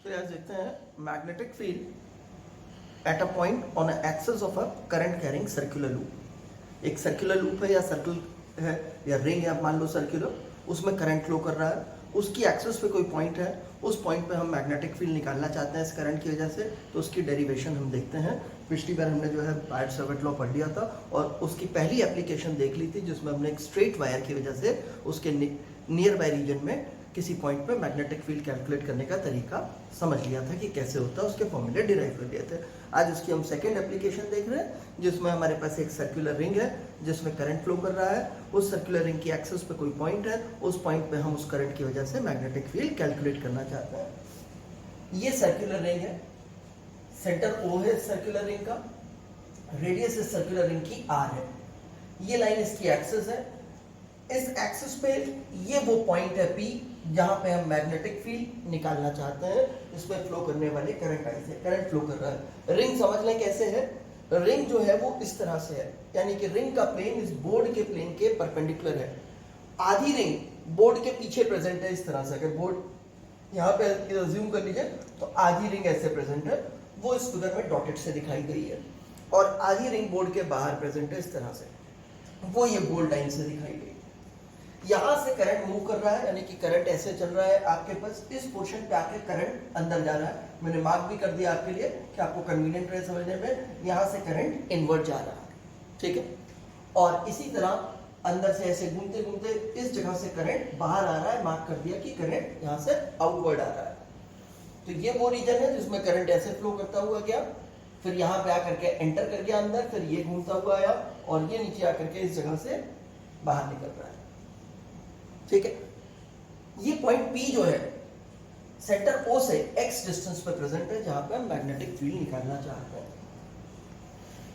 तो यहाँ देखते हैं magnetic field at a point on axis of a current carrying circular loop. एक सर्कुलर लूप है या सर्कल है या रिंग है, मान लो सर्कुलर, उसमें करंट फ्लो कर रहा है, उसकी एक्सिस पे कोई पॉइंट है, उस पॉइंट पे हम मैग्नेटिक फील्ड निकालना चाहते हैं इस करंट की वजह से। तो उसकी डेरिवेशन हम देखते हैं। पिछली बार हमने जो है बायट-सावर्त लॉ पढ़ लिया था और उसकी पहली एप्लीकेशन देख ली थी जिसमें हमने एक स्ट्रेट वायर की वजह से उसके नियर बाय रीजन में किसी पॉइंट पे मैग्नेटिक फील्ड कैलकुलेट करने का तरीका समझ लिया था कि कैसे होता है, उसके फॉर्मूले डिराइव कर लिए थे। आज उसकी हम सेकंड एप्लीकेशन देख रहे हैं जिसमें हमारे पास एक सर्कुलर रिंग है जिसमें करंट फ्लो कर रहा है। उस सर्कुलर रिंग की एक्सिस पे कोई पॉइंट है, उस पॉइंट पे हम उस करंट की वजह से मैग्नेटिक फील्ड कैलकुलेट करना चाहते हैं। ये सर्कुलर रिंग है, सेंटर O है सर्कुलर रिंग का, रेडियस इस सर्कुलर रिंग की R है, ये लाइन इसकी एक्सिस है। इस एक्सिस पे ये वो पॉइंट है P जहां पे हम मैग्नेटिक फील्ड निकालना चाहते हैं। इसमें फ्लो करने वाले करंट आई से करंट फ्लो कर रहा है। रिंग समझ लें कैसे है। रिंग जो है वो इस तरह से है, यानी कि रिंग का प्लेन इस बोर्ड के प्लेन के परपेंडिकुलर है। आधी रिंग बोर्ड के पीछे प्रेजेंट है इस तरह से। अगर बोर्ड यहाँ पे अज्यूम कर लीजिए तो आधी रिंग ऐसे प्रेजेंट है, वो इस फिगर में डॉटेड से दिखाई गई है, और आधी रिंग बोर्ड के बाहर प्रेजेंट है इस तरह से, वो ये बोल्ड लाइन से दिखाई गई। यहां से करंट मूव कर रहा है, यानी कि करंट ऐसे चल रहा है, आपके पास इस पोर्शन पे आके करंट अंदर जा रहा है। मैंने मार्क भी कर दिया आपके लिए कि आपको कन्वीनियंट रहे समझने में। यहां से करंट इनवर्ट जा रहा है, ठीक है, और इसी तरह अंदर से ऐसे घूमते घूमते इस जगह से करंट बाहर आ रहा है। मार्क कर दिया कि करंट यहां से आउटवर्ड आ रहा है। तो ये वो रीजन है जिसमें करंट ऐसे फ्लो करता हुआ गया, फिर यहाँ पे आकर के एंटर कर गया अंदर, फिर ये घूमता हुआ आया और ये नीचे आकर के इस जगह से बाहर निकल रहा है, ठीक है। ये पॉइंट P जो है सेंटर O से x डिस्टेंस पे प्रेजेंट है जहां पे हम मैग्नेटिक फील्ड निकालना चाहते हैं।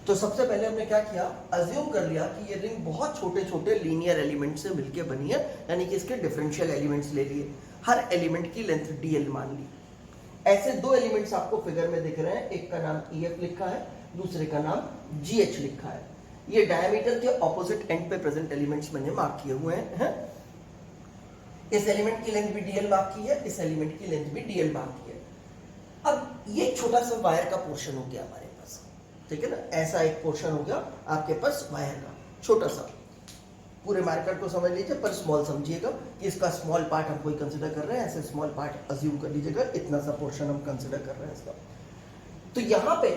तो सबसे पहले हमने क्या किया, अज्यूम कर लिया कि ये रिंग बहुत छोटे छोटे लीनियर एलिमेंट से मिलकर बनी है, यानी कि इसके डिफरेंशियल एलिमेंट्स ले लिए, हर एलिमेंट की लेंथ dl मान ली। ऐसे दो एलिमेंट्स आपको फिगर में दिख रहे हैं, एक का नाम EF लिखा है, दूसरे का नाम GH लिखा है। ये डायमीटर के ऑपोजिट एंड पे प्रेजेंट एलिमेंट्स मैंने मार्क किए हुए हैं। इस एलिमेंट की लेंथ भी dl मार्क की है, इस एलिमेंट की लेंथ भी dl मार्क की है। अब ये छोटा सा वायर का पोर्शन हो गया हमारे पास, ठीक है ना, ऐसा एक पोर्शन हो गया आपके पास वायर का छोटा सा। पूरे मार्केट को समझ लीजिए पर स्मॉल समझिएगा कि इसका स्मॉल पार्ट हम कोई कंसिडर कर रहे हैं, ऐसे स्मॉल पार्ट अज्यूम कर लीजिएगा, इतना सा पोर्शन हम कंसिडर कर रहे हैं इसका। तो यहाँ पे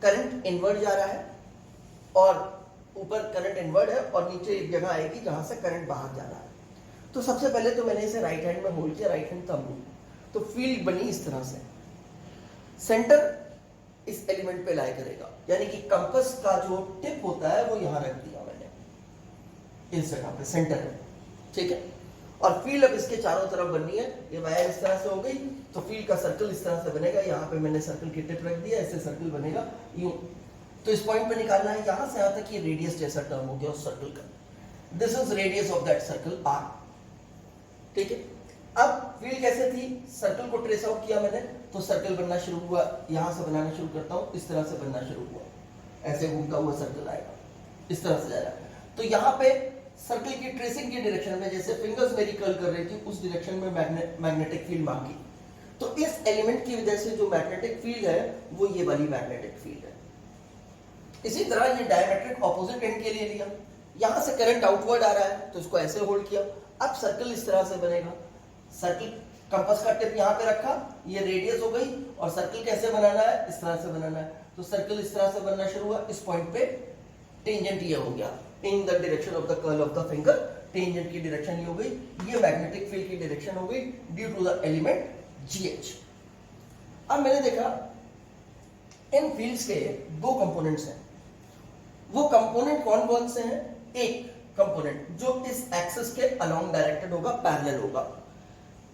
करंट इनवर्ट जा रहा है और ऊपर करंट इनवर्ट है और नीचे एक जगह आएगी जहां से करंट बाहर जा रहा है। तो सबसे पहले तो मैंने इसे राइट हैंड में होल्ड किया, राइट हैंड थंब रूल, तो फील्ड बनी इस तरह से। सेंटर इस एलिमेंट पे लाई करेगा, यानी कि कंपास का जो टिप होता है वो यहां रख दिया मैंने इस जगह पे, सेंटर में, ठीक है। और फील्ड अब इसके चारों तरफ बननी है। ये वायर इस तरह से हो गई तो फील्ड का सर्कल इस तरह से बनेगा। यहाँ पे मैंने सर्कल की टिप रख दिया, ऐसे सर्कल बनेगा यूं। तो इस पॉइंट पे निकालना है, यहां से यहां तक ये रेडियस जैसा टर्म हो गया उस सर्कल का। This is radius of that circle R, ठीक है। अब फील्ड कैसे थी, सर्कल को ट्रेस आउट किया मैंने तो सर्कल बनना शुरू हुआ। यहां से बनाना शुरू करता हूं, इस तरह से बनना शुरू हुआ, ऐसे घूमता हुआ सर्कल आएगा, इस तरह से जा रहा है। तो यहाँ पे सर्कल की ट्रेसिंग की डायरेक्शन में जैसे फिंगर्स मेरी कर्ल कर रही थी उस डायरेक्शन में मैग्नेटिक फील्ड मांगी। तो इस एलिमेंट की वजह से जो मैग्नेटिक फील्ड है वो ये वाली मैग्नेटिक फील्ड है। इसी तरह ये डायमेट्रिक ऑपोजिट एंड के लिए लिया, यहां से करंट आउटवर्ड आ रहा है तो इसको ऐसे होल्ड किया। अब सर्कल इस तरह से बनेगा, सर्कल कंपास का टिप यहाँ पे रखा, ये रेडियस हो गई, और सर्कल कैसे बनाना है, इस तरह से बनाना है। तो सर्कल इस तरह से बनना शुरू हुआ, इस पॉइंट पे टेंजेंट ये हो गया in the direction of the curl of the finger. Tangent की डायरेक्शन ये हो गई, ये मैग्नेटिक फील्ड की डायरेक्शन हो गई due to the element GH। अब मैंने देखा इन फील्ड्स के दो कंपोनेंट्स हैं। वो कंपोनेंट कौन कौन से हैं, एक कंपोनेंट जो इस एक्सिस के अलोंग डायरेक्टेड होगा, पैरेलल होगा।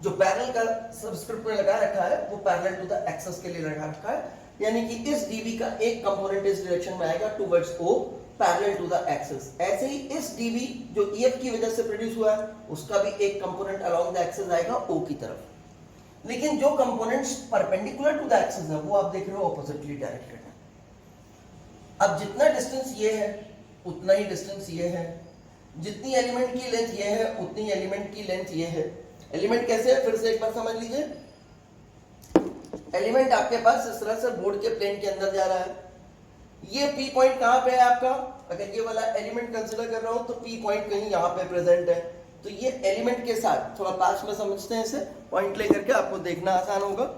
जो पैरेलल का सबस्क्रिप्ट में लगा रखा है वो पैरेलल टू द एक्सिस के लिए लगा रखा है, यानी कि इस dv का एक कंपोनेंट इस डायरेक्शन में आएगा towards O, parallel to the axis. ऐसे ही इस dv जो EF की वजह से प्रोड्यूस हुआ है उसका भी एक कंपोनेंट अलोंग द एक्सिस आएगा O की तरफ। लेकिन जो components perpendicular to the axis है वो आप देख रहे हो ऑपोजिटली डायरेक्टेड है। अब जितना डिस्टेंस ये है उतना ही डिस्टेंस ये है, जितनी एलिमेंट की लेंथ ये है उतनी एलिमेंट की लेंथ ये है। एलिमेंट कैसे है फिर से एक बार समझ लीजिए, एलिमेंट आपके पास इस तरह से बोर्ड के प्लेन के अंदर जा रहा है। ये पी पॉइंट कहां पे है आपका, अगर ये वाला एलिमेंट कंसीडर कर रहा हूं तो पी पॉइंट कहीं यहां पे प्रेजेंट है। तो ये एलिमेंट के साथ थोड़ा पास में समझते हैं इसे, पॉइंट लेकर के आपको देखना आसान होगा।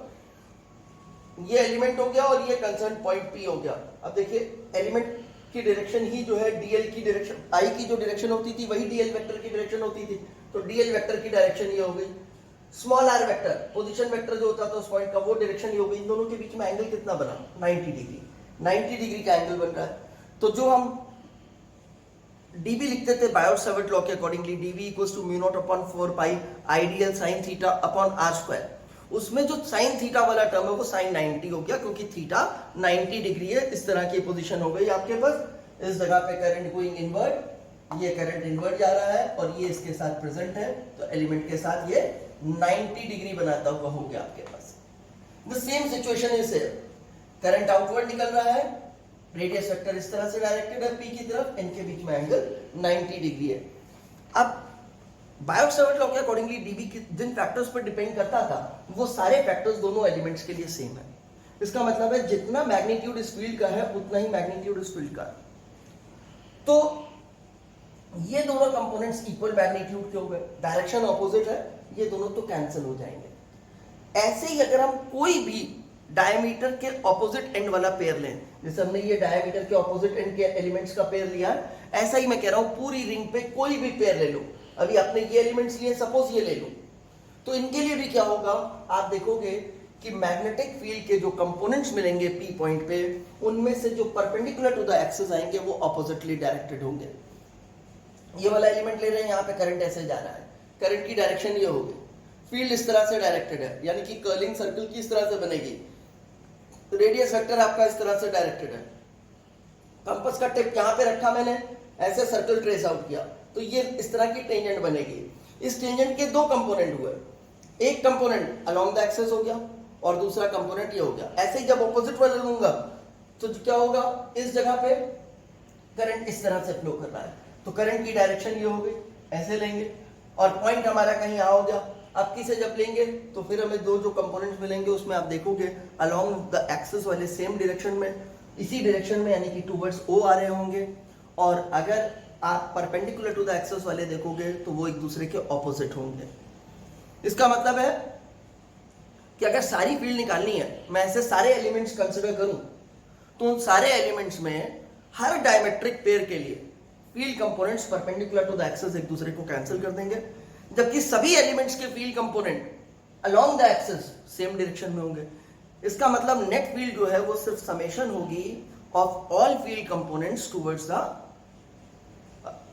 ये एलिमेंट हो गया और ये कंसर्न पॉइंट पी हो गया। अब देखिए एलिमेंट की डायरेक्शन ही जो है डीएल की डायरेक्शन, आई की जो डायरेक्शन होती थी वही डीएल वेक्टर की डायरेक्शन होती थी, तो डीएल वेक्टर की डायरेक्शन ये हो गई। Small r vector position vector जो होता था उस पॉइंट का, वो डायरेक्शन ये हो गई। इन दोनों के बीच में एंगल कितना बना, 90 डिग्री, 90 डिग्री का एंगल बन रहा है। तो जो हम dB लिखते थे बायोट-सावर्ट लॉ के accordingly, dB equals to mu naught upon 4 pi I dl sine theta upon r square, उसमें जो साइन थीटा वाला टर्म है वो साइन 90 हो गया, क्योंकि थीटा 90 डिग्री है। इस तरह की पोजीशन हो गई आपके पास। इस जगह पे करंट गोइंग इनवर्ड, ये करंट इनवर्ड जा रहा है और ये इसके साथ प्रेजेंट है, तो एलिमेंट के साथ ये 90 डिग्री बनाता हुआ हो गया आपके पास। The same situation is here, current outward निकल रहा है, रेडियस वेक्टर इस तरह से डायरेक्टेड है पी की तरफ, इनके बीच में एंगल 90 डिग्री है। अब बायोट-सावर्ट लॉ के अकॉर्डिंगली डीबी जिन फैक्टर्स पर डिपेंड करता था वो सारे फैक्टर्स दोनों एलिमेंट्स के लिए सेम है। इसका मतलब है जितना मैग्नीट्यूड इस फील्ड का है उतना ही मैग्नीट्यूड इस फील्ड का है। तो ये दोनों कंपोनेंट्स इक्वल मैग्नीट्यूड के हो गए, डायरेक्शन ऑपोजिट है, ये दोनों तो कैंसिल हो जाएंगे। ऐसे ही अगर हम कोई भी डायमीटर के ऑपोजिट एंड वाला पेयर लें, जैसे हमने ये डायमीटर के ऑपोजिट एंड के एलिमेंट्स का पेयर लिया, ऐसा ही मैं कह रहा हूं पूरी रिंग पे कोई भी पेयर ले लो। अभी आपने ये एलिमेंट्स लिए, सपोज ये ले लो, तो इनके लिए भी क्या होगा, आप देखोगे कि मैग्नेटिक फील्ड के जो कंपोनेंट्स मिलेंगे पी पॉइंट पे, उनमें से जो परपेंडिकुलर टू द एक्सिस आएंगे वो ऑपोजिटली डायरेक्टेड होंगे। ये वाला एलिमेंट ले रहे हैं, यहाँ पे करंट ऐसे जा रहा है, करंट की डायरेक्शन ये होगी, फील्ड इस तरह से डायरेक्टेड है, यानी कि कर्लिंग सर्कल की इस तरह से बनेगी, रेडियस वेक्टर आपका इस तरह से डायरेक्टेड है, कंपास का टिप यहाँ पे रखा मैंने, ऐसे सर्कल ट्रेस आउट किया, तो ये इस तरह की टेंजेंट बनेगी। इस टेंजेंट के दो कंपोनेंट हुए, एक कंपोनेंट अलोंग द एक्सिस हो गया और दूसरा कंपोनेंट ये हो गया। ऐसे ही जब ऑपोजिट वाला लूंगा तो क्या होगा, इस जगह पे करंट इस तरह से फ्लो कर रहा है, तो करंट की डायरेक्शन ये हो गई, ऐसे लेंगे और पॉइंट हमारा कहीं यहाँ हो गया। अब किसे जब लेंगे तो फिर हमें दो जो कंपोनेंट्स मिलेंगे उसमें आप देखोगे अलोंग द एक्सिस वाले सेम डायरेक्शन में, इसी डायरेक्शन में, यानी कि टुवर्ड्स ओ आ रहे होंगे। और अगर आप परपेंडिकुलर टू द एक्सिस वाले देखोगे तो वो एक दूसरे के ऑपोजिट होंगे। इसका मतलब है कि अगर सारी फील्ड निकालनी है, मैं ऐसे सारे एलिमेंट्स कंसिडर करूं, तो उन सारे एलिमेंट्स में हर डायमेट्रिक पेयर के लिए field components perpendicular to the axis एक दूसरे को कैंसिल कर देंगे, जबकि सभी एलिमेंट्स के field component along the axis same direction में होंगे। इसका मतलब नेट फील्ड जो है वो सिर्फ समेशन होगी of all field components towards the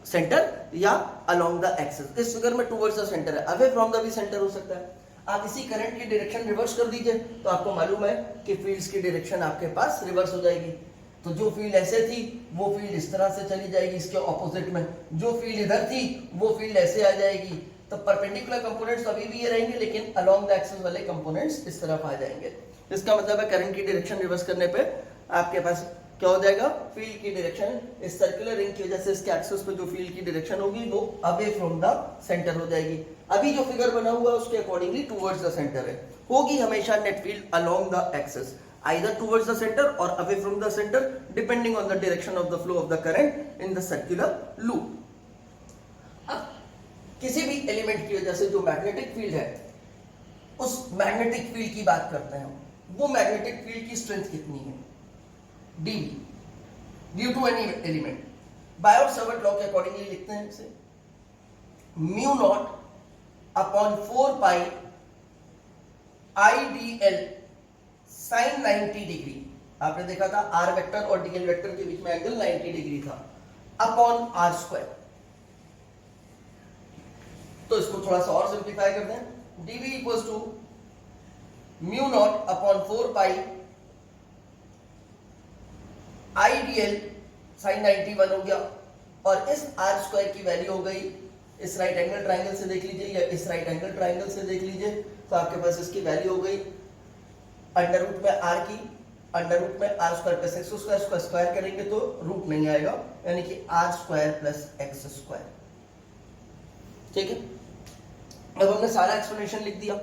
centre या अलोंग द एक्सिस। इस फिगर में टुवर्ड्स द सेंटर है, अवे फ्रॉम द भी सेंटर हो सकता है। आप इसी करंट की डायरेक्शन रिवर्स कर दीजिए तो आपको मालूम है कि फील्ड्स की डायरेक्शन आपके पास रिवर्स हो जाएगी। तो जो फील्ड ऐसे थी वो फील्ड इस तरह से चली जाएगी इसके ऑपोजिट में, जो फील्ड इधर थी वो फील्ड ऐसे आ जाएगी। तो परपेंडिकुलर कंपोनेंट्स अभी भी ये रहेंगे, लेकिन अलोंग द एक्सिस वाले कंपोनेंट्स इस तरफ आ जाएंगे। इसका मतलब है करंट की डायरेक्शन रिवर्स करने पे आपके पास क्या हो जाएगा, फील्ड की डायरेक्शन इस सर्कुलर रिंग की वजह से इसके एक्सिस पे जो फील्ड की डायरेक्शन होगी वो अवे फ्रॉम द सेंटर हो जाएगी। अभी जो फिगर बना हुआ है उसके अकॉर्डिंगली टुवर्ड्स द सेंटर है, होगी हमेशा net field along the axis, either towards the center or away from the center depending on the direction of the flow of the current in the circular loop। अब किसी भी element की वजह से जो मैग्नेटिक फील्ड है उस magnetic field की बात करते हैं, वो मैग्नेटिक फील्ड की स्ट्रेंथ कितनी है, d due to any element. Biot Savart law के अकॉर्डिंगली लिखते हैं इसे mu naught upon 4 pi IDL sine 90 degree. आपने देखा था आर वेक्टर और डीएल वेक्टर के बीच में एंगल 90 डिग्री था, अपॉन आर स्क्वायर। तो इसको थोड़ा सा और सिंप्लीफाई कर दें, dv equals to mu naught upon 4 pi IDL sine 91 हो गया, और इस आर स्क्वायर की वैल्यू हो गई, इस राइट एंगल ट्राइंगल से देख लीजिए या इस राइट एंगल ट्राइंगल से देख लीजिए, तो आपके पास इसकी वैल्यू हो गई अंडर रूट में आर की, अंडर रूट में r square plus x square, इसको स्क्वायर करेंगे तो रूट नहीं आएगा, यानी कि r square plus x square. ठीक है, अब हमने सारा एक्सप्लेनेशन लिख दिया।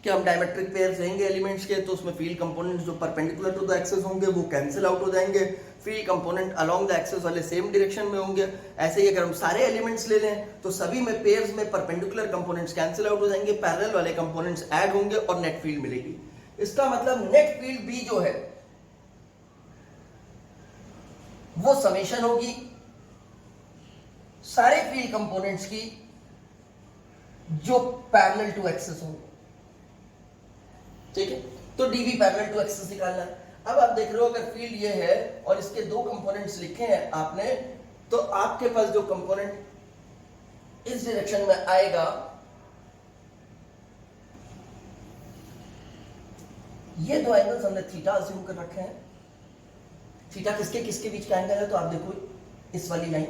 कि हम डायमेट्रिक पेयर्स लेंगे एलिमेंट्स के तो उसमें फील्ड कंपोनेंट्स जो परपेंडिकुलर टू द एक्सिस होंगे वो कैंसिल आउट हो जाएंगे, field component along the axis वाले सेम डायरेक्शन में होंगे। ऐसे ही अगर हम सारे एलिमेंट्स ले लें तो सभी में पेयर्स में परपेंडिकुलर कंपोनेंट्स कैंसिल आउट हो जाएंगे, पैरेलल वाले कंपोनेंट्स ऐड होंगे और नेट फील्ड मिलेगी। इसका मतलब नेट फील्ड बी जो है वो समेशन होगी सारे फील्ड कंपोनेंट्स की जो पैरेलल टू एक्सिस होंगे, ठीक है। तो डीवी पैरेलल टू एक्सिस निकालना है। अब आप देख रहे हो अगर फील्ड ये है और इसके दो कंपोनेंट्स लिखे हैं आपने, तो आपके पास जो कंपोनेंट इस डायरेक्शन में आएगा ये दो एंगल्स हमने थीटा अज्यूम कर रखे हैं। थीटा किसके किसके बीच का एंगल है, तो आप देखो इस वाली लाइन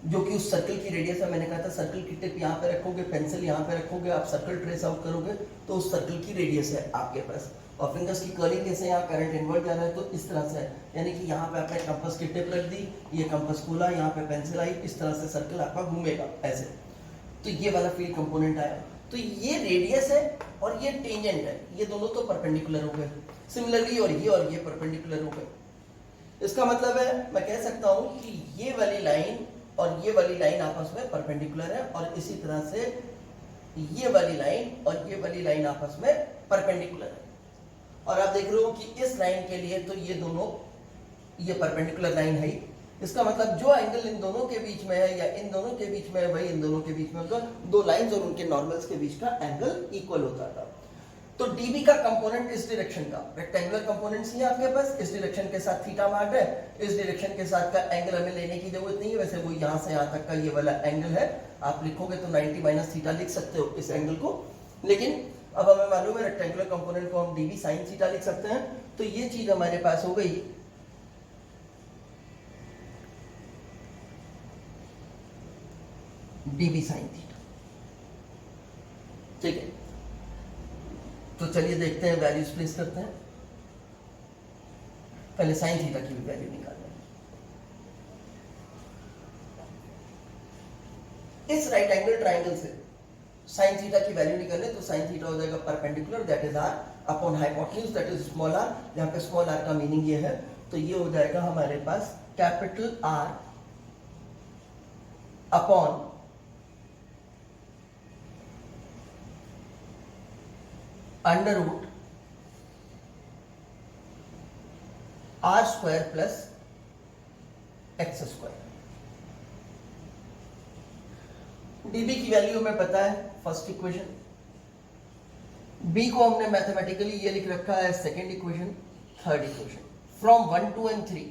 जो कि उस सर्कल की रेडियस है। मैंने कहा था सर्कल की टिप यहाँ पे रखोगे, पेंसिल यहाँ पे रखोगे, आप सर्कल ट्रेस आउट करोगे तो उस सर्कल की रेडियस है आपके पास। और फिंगर्स की कर्लिंग कैसे, यहाँ करंट इनवर्ट जा रहा है तो इस तरह से है, यानी कि यहाँ पे आपने कंपास की टिप रख दी, ये कंपास खोला, यहाँ पे पेंसिल आई, इस तरह से सर्कल आपका घूमेगा ऐसे। तो ये वाला फील्ड कंपोनेंट आया, तो ये रेडियस है और ये टेंजेंट है, ये दोनों तो परपेंडिकुलर हो गए। सिमिलरली और ये परपेंडिकुलर हो गए। इसका मतलब है मैं कह सकता हूं कि ये वाली लाइन और ये वाली लाइन आपस में परपेंडिकुलर है, और इसी तरह से ये वाली लाइन और ये वाली लाइन आपस में परपेंडिकुलर है। और आप देख रहे हो कि इस लाइन के लिए तो ये दोनों ये परपेंडिकुलर लाइन है ही। इसका मतलब जो एंगल इन दोनों के बीच में है या इन दोनों के बीच में है वही इन दोनों के बीच में होगा। दो लाइंस और उनके नॉर्मल्स के बीच का एंगल इक्वल होता था। तो डीबी का कंपोनेंट इस डायरेक्शन का रेक्टेंगुलर कंपोनेंट्स ही आपके पास इस डायरेक्शन के साथ थीटा मार्क है, इस डायरेक्शन के साथ का एंगल हमें लेने की जरूरत नहीं है। वैसे वो यहां से यहां तक का ये वाला एंगल है, आप लिखोगे तो 90 माइनस थीटा लिख सकते हो इस एंगल को। लेकिन अब हमें मालूम है रेक्टेंगुलर कंपोनेंट को हम डीबी साइन थीटा लिख सकते हैं। तो ये चीज हमारे पास हो गई डीबी साइन थीटा, ठीक है। तो चलिए देखते हैं, वैल्यूज प्लेस करते हैं। पहले साइन थीटा की भी वैल्यू निकालना है। इस राइट एंगल ट्राइंगल से साइन थीटा की वैल्यू निकालने, तो साइन थीटा हो जाएगा perpendicular that is r upon hypotenuse that is small r. यहाँ पे स्मॉल आर का मीनिंग ये है, तो ये हो जाएगा हमारे पास capital r upon under root r square plus x square. DB की वैल्यू हमें पता है फर्स्ट इक्वेशन, बी को हमने मैथमेटिकली ये लिख रखा है second equation, third equation. From 1, 2 and 3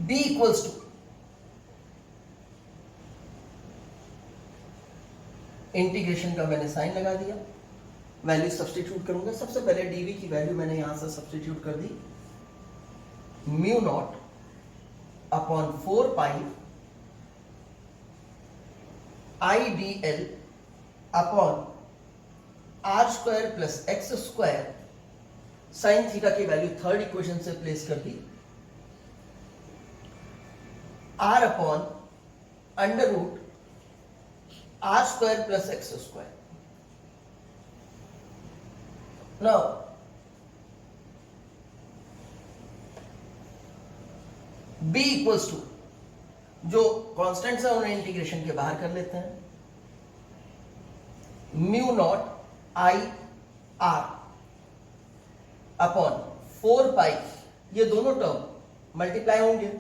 b equals to integration का मैंने साइन लगा दिया, वैल्यू सब्स्टिट्यूट करूंगा। सबसे पहले डीवी की वैल्यू मैंने यहां से सब्स्टिट्यूट कर दी, mu naught upon 4 pi I d l upon r square plus x square. Sine theta की वैल्यू थर्ड इक्वेशन से प्लेस कर दी, r upon under root r square plus x square. Now b equals to जो constants है उन्हें integration के बाहर कर लेते हैं, mu naught I r upon 4 pi, ये दोनों टर्म मल्टीप्लाई होंगे,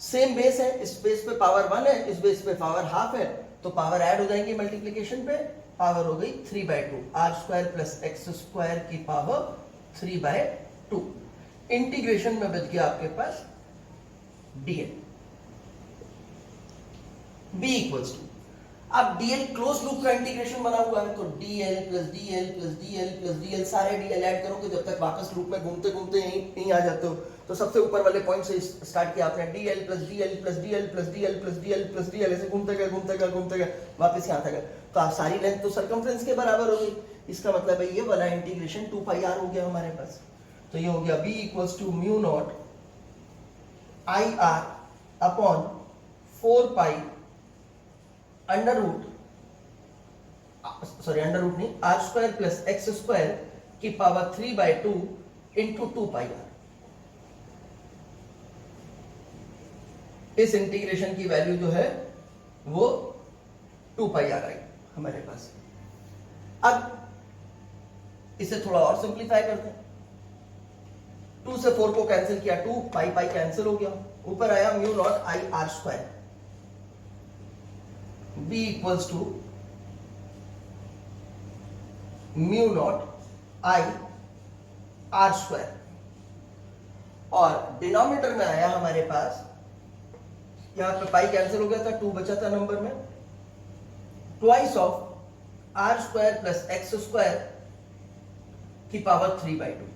सेम बेस है, इस बेस पे पावर 1 है, इस बेस पे पावर हाफ है, तो पावर ऐड हो जाएंगी मल्टीप्लिकेशन पे, पावर हो गई 3/2, r square plus x square की पावर 3/2। इंटीग्रेशन में बच गया आपके पास dl। b इक्वल्स टू, अब dl क्लोज लूप का इंटीग्रेशन बना हुआ है, तो dl plus dl plus dl plus dl सारे dl ऐड करोगे जब तक वापस लूप में घूमते घूमते यहीं आ जाते हो। तो सबसे ऊपर वाले पॉइंट से स्टार्ट किया आपने, dl plus dl plus dl plus dl plus dl plus dl, ऐसे घूमते गए वापस यहाँ तक। तो आप सारी लेंथ तो सर्कमफ्रेंस के बराबर हो गई। इसका मतलब है ये वाला इंटीग्रेशन 2 पाई r हो गया हमारे पास। तो ये हो गया b equals to mu naught I r upon 4 pi under root नहीं, r square plus x square की पावर 3/2 इंटू 2 पाई आर। इस इंटीग्रेशन की वैल्यू जो है वो 2 पाई आर आई हमारे पास। अब इसे थोड़ा और सिंप्लीफाई करते हैं। 2 से 4 को कैंसिल किया, 2 पाई पाई कैंसिल हो गया, ऊपर आया mu naught I r square, b equals to mu naught I r square, और डिनोमिनेटर में आया हमारे पास, यहां पे पाई कैंसिल हो गया था, 2 बचा था नंबर में, twice of r square plus x square की पावर 3/2।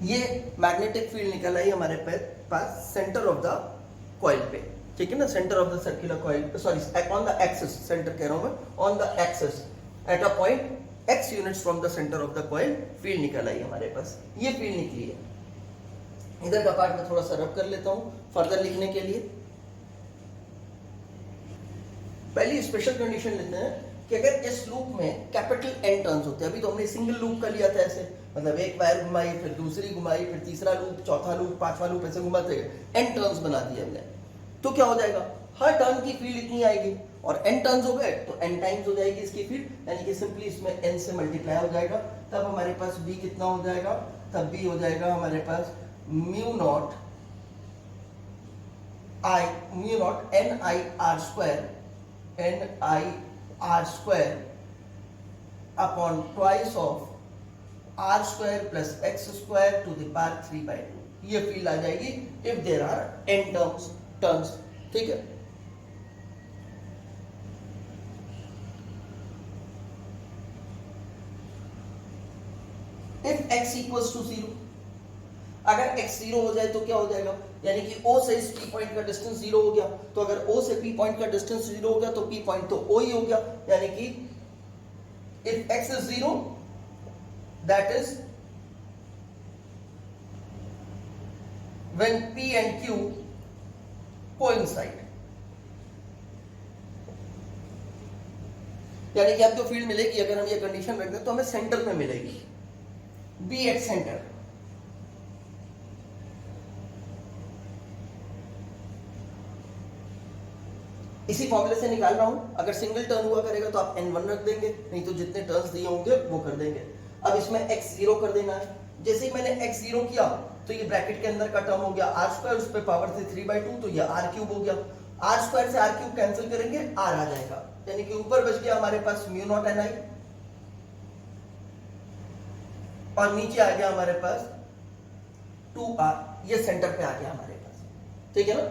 ये मैग्नेटिक फील्ड निकल आई हमारे पास सेंटर ऑफ द कॉइल पे, ठीक है ना, centre of the circular coil, sorry on the axis, centre कह रहा हूं मैं, on the axis at a point x units from the centre of the coil field निकल आई हमारे पास। ये फील्ड निकली है। इधर का पार्ट मैं थोड़ा सा रब कर लेता हूं फर्दर लिखने के लिए। पहली स्पेशल कंडीशन लेते हैं कि अगर इस लूप में कैपिटल N टर्न्स होते हैं, अभी तो हमने सिंगल लूप का लिया था ऐसे, मतलब एक वायर घुमाई, फिर दूसरी घुमाई, फिर तीसरा लूप, चौथा लूप, पांचवा लूप, ऐसे घुमाते गए, N टर्न्स बना दिए हमने, तो क्या हो जाएगा, हर टर्न की फील्ड इतनी आएगी, और N टर्न्स हो गए तो N टाइम्स हो जाएगी इसकी फील्ड, यानी कि सिंपली इसमें N से मल्टीप्लाई हो जाएगा, तब हमारे पास B कितना हो जाएगा, तब B हो जाएगा हमारे पास mu naught N I R square, N I R square upon twice of R square plus x square to the power 3/2। ये फील्ड आ जाएगी if there are N turns, ठीक है। इफ x इक्वल्स टू 0, अगर x 0 हो जाए तो क्या हो जाएगा, यानी कि O से इस P पॉइंट का डिस्टेंस 0 हो गया, तो अगर O से P पॉइंट का डिस्टेंस 0 हो गया तो P पॉइंट तो O ही हो गया, यानी कि if x is 0 that is when P and Q coincide, यानी कि आपको फील्ड मिलेगी, अगर हम ये कंडीशन रख दें तो हमें सेंटर पे मिलेगी, B एट सेंटर। इसी फॉर्मूले से निकाल रहा हूं, अगर सिंगल टर्न हुआ करेगा तो आप N1 रख देंगे, नहीं तो जितने टर्न्स दिए होंगे वो कर देंगे। अब इसमें x 0 कर देना है, जैसे ही मैंने x 0 किया तो ये ब्रैकेट के अंदर का टर्म हो गया r स्क्वायर, उस पे पावर से 3/2, तो ये r क्यूब हो गया, r स्क्वायर से r क्यूब कैंसिल करेंगे, r आ जाएगा, यानी कि ऊपर बच गया हमारे पास म्यू नॉट N I, और नीचे आ गया हमारे पास 2r, ये सेंटर पे आ गया हमारे पास, ठीक है ना।